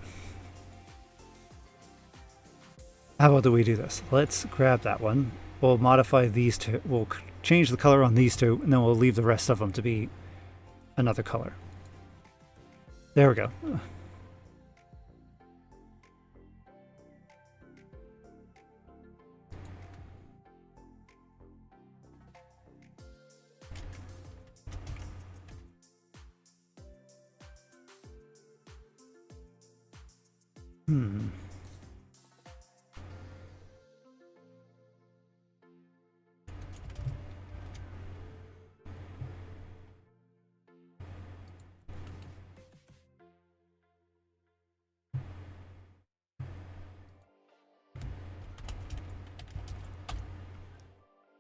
How about do we do this? Let's grab that one. we'll modify these two. We'll change the color on these two, and then we'll leave the rest of them to be another color. There we go.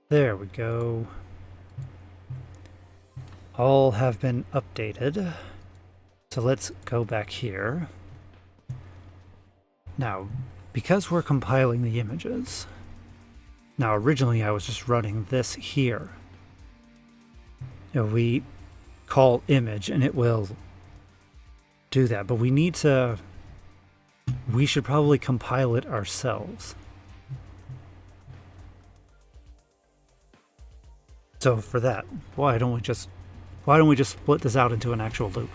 There we go. All have been updated. So let's go back here. Now, because we're compiling the images, now originally I was just running this here. You know, we call image and it will do that, but we should probably compile it ourselves. So for that, why don't we just split this out into an actual loop?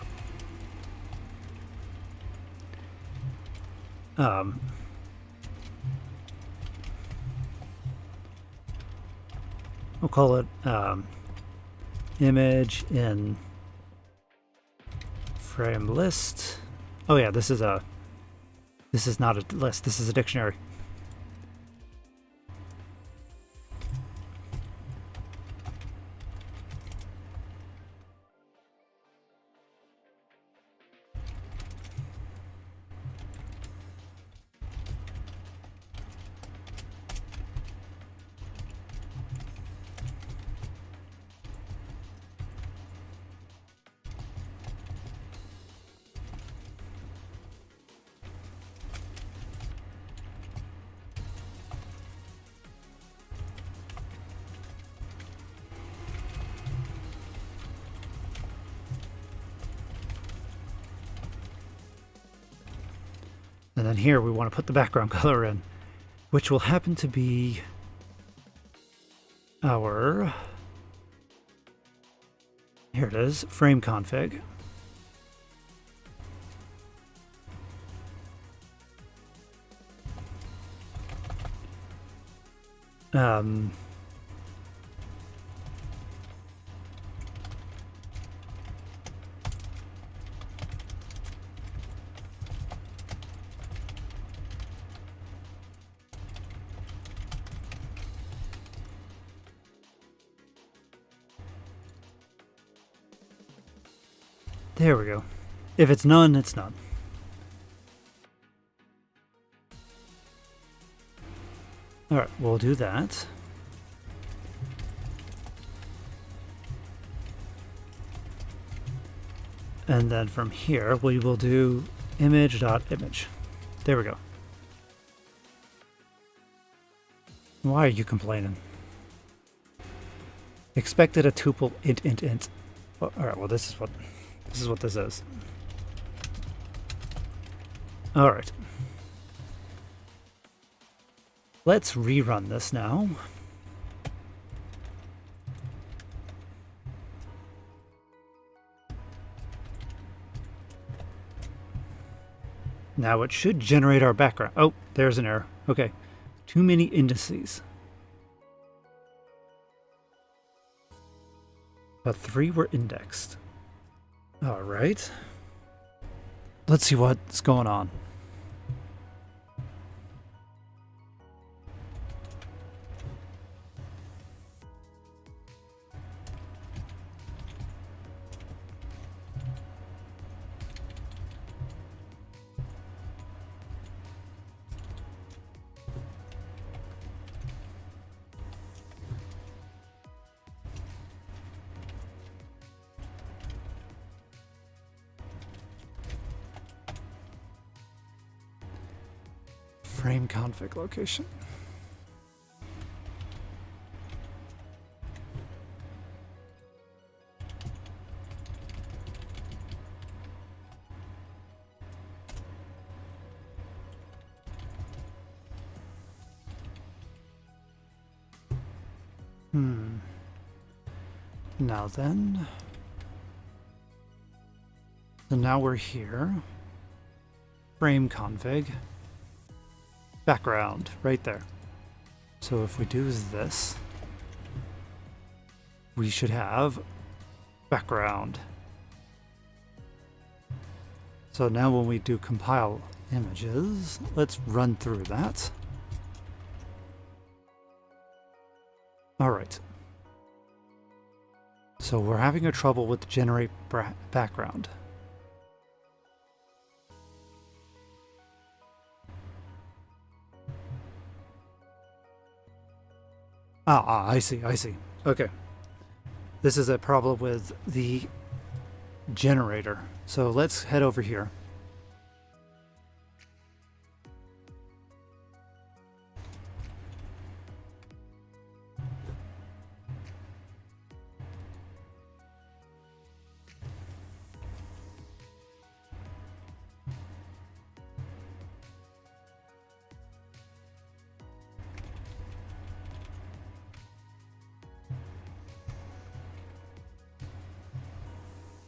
We'll call it image in frame list. Oh yeah, this is not a list, this is a dictionary. And then here we want to put the background color in, which will happen to be our, here it is, frame config. There we go. If it's none, it's none. Alright, we'll do that. And then from here, we will do image.image. There we go. Why are you complaining? Expected a tuple int. Well, alright, well this is what this is. Alright. Let's rerun this now. Now it should generate our background. Oh, there's an error. Okay. Too many indices. But 3 were indexed. Alright. Let's see what's going on. Frame config location. Now then. So now we're here. Frame config. Background, right there. So if we do this, we should have background. So now when we do compile images, let's run through that. All right. So we're having a trouble with generate background. I see. Okay. This is a problem with the generator. So let's head over here.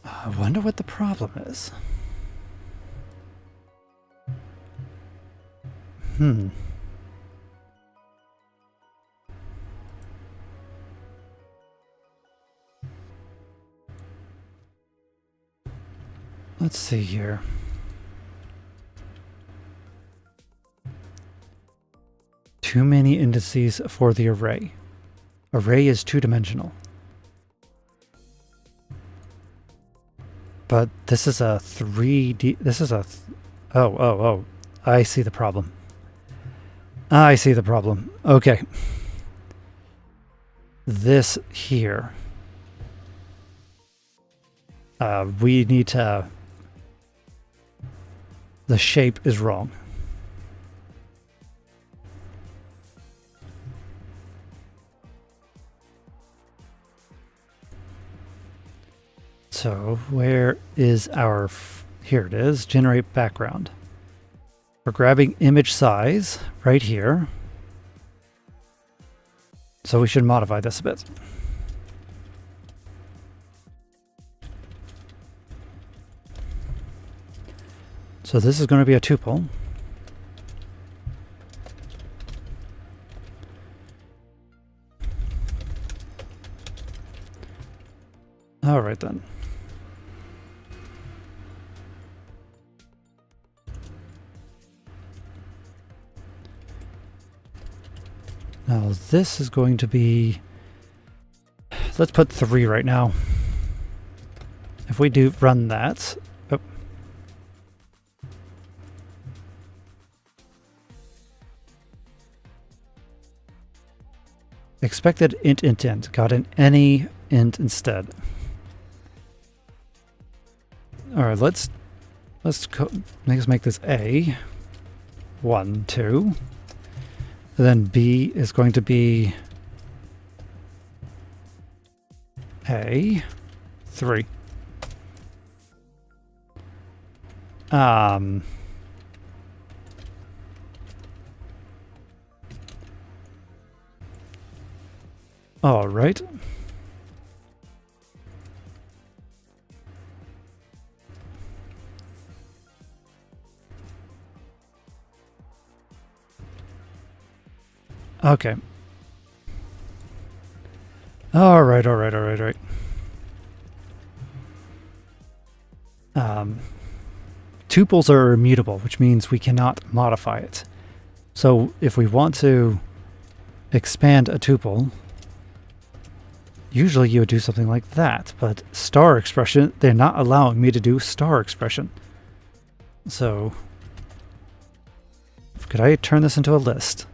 I wonder what the problem is. Let's see here. Too many indices for the array. Array is two-dimensional. But this is a 3D... This is a... Oh. I see the problem. Okay. This here. We need to... The shape is wrong. So where is our... Here it is, generate background. We're grabbing image size right here. So we should modify this a bit. So this is going to be a tuple. All right then. Now this is going to be, let's put 3 right now. If we do run that, oh. Expected int, got an any int instead. All right, let's make this A, 1, 2. And then B is going to be A, 3. All right. Okay. All right. Tuples are immutable, which means we cannot modify it. So if we want to expand a tuple, usually you would do something like that, but star expression, they're not allowing me to do star expression. So could I turn this into a list?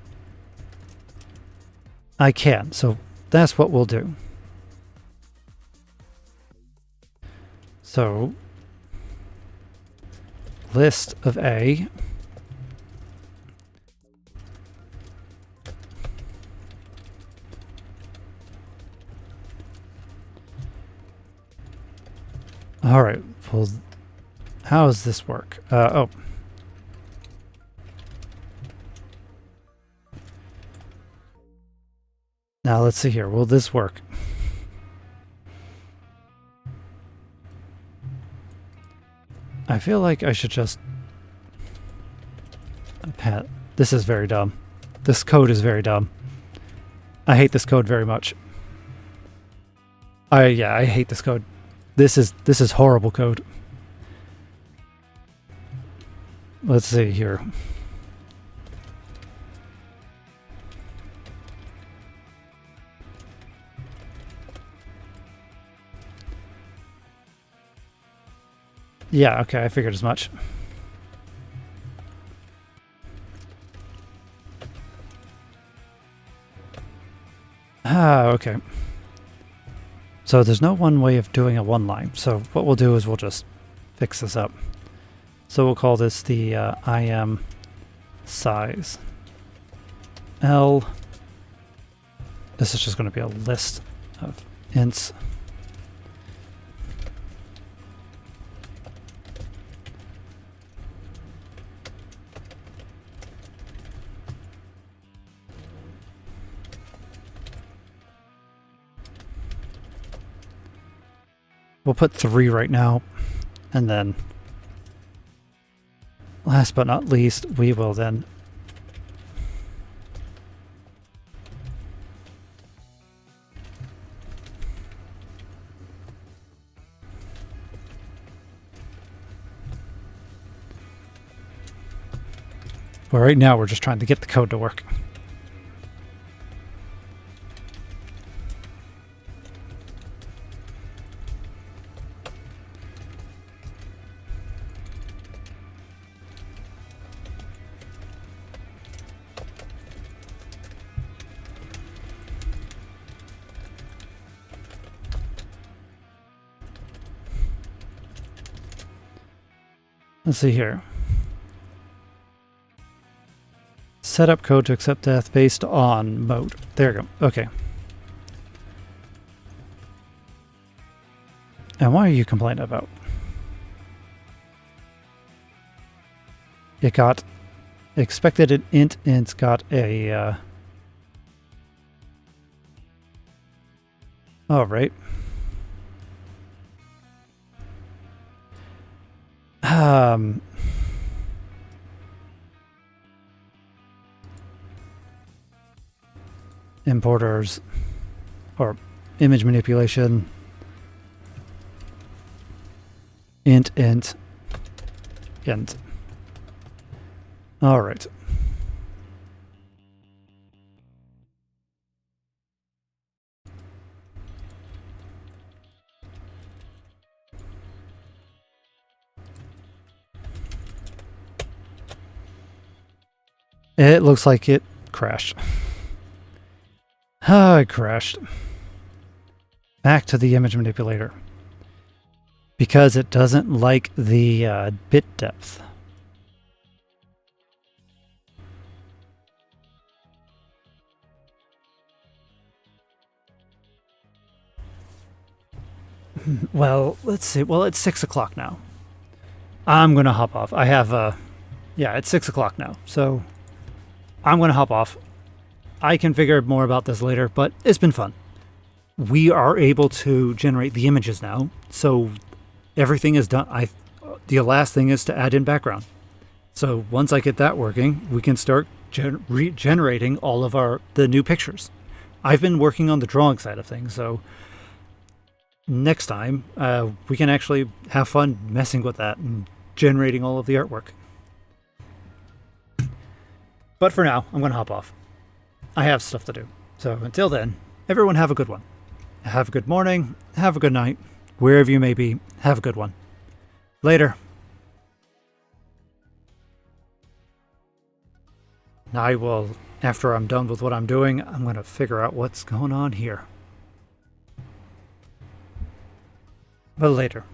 I can, so that's what we'll do. So list of A. All right, well, how does this work? Oh. Now let's see here. Will this work? I feel like I should just... This is very dumb. This code is very dumb. I hate this code very much. I hate this code. This is horrible code. Let's see here. Yeah, okay, I figured as much. Ah, okay. So there's no one way of doing a one line. So what we'll do is we'll just fix this up. So we'll call this the IM size L. This is just going to be a list of ints. We'll put 3 right now, and then last but not least, we will then well, right now we're just trying to get the code to work. Let's see here. Set up code to accept death based on mode. There you go. Okay. And what are you complaining about? It got expected an int, and it's got a all right. Importers or image manipulation. Int. All right. It looks like it crashed. It crashed. Back to the image manipulator. Because it doesn't like the bit depth. Well, let's see. Well, it's 6 o'clock now. I'm going to hop off. I have, yeah, it's 6 o'clock now. So I'm going to hop off. I can figure more about this later, but it's been fun. We are able to generate the images now. So everything is done. The last thing is to add in background. So once I get that working, we can start regenerating all of the new pictures. I've been working on the drawing side of things, so next time we can actually have fun messing with that and generating all of the artwork. But for now, I'm going to hop off. I have stuff to do. So until then, everyone have a good one. Have a good morning, have a good night, wherever you may be, have a good one. Later. I will, after I'm done with what I'm doing, I'm going to figure out what's going on here. But later.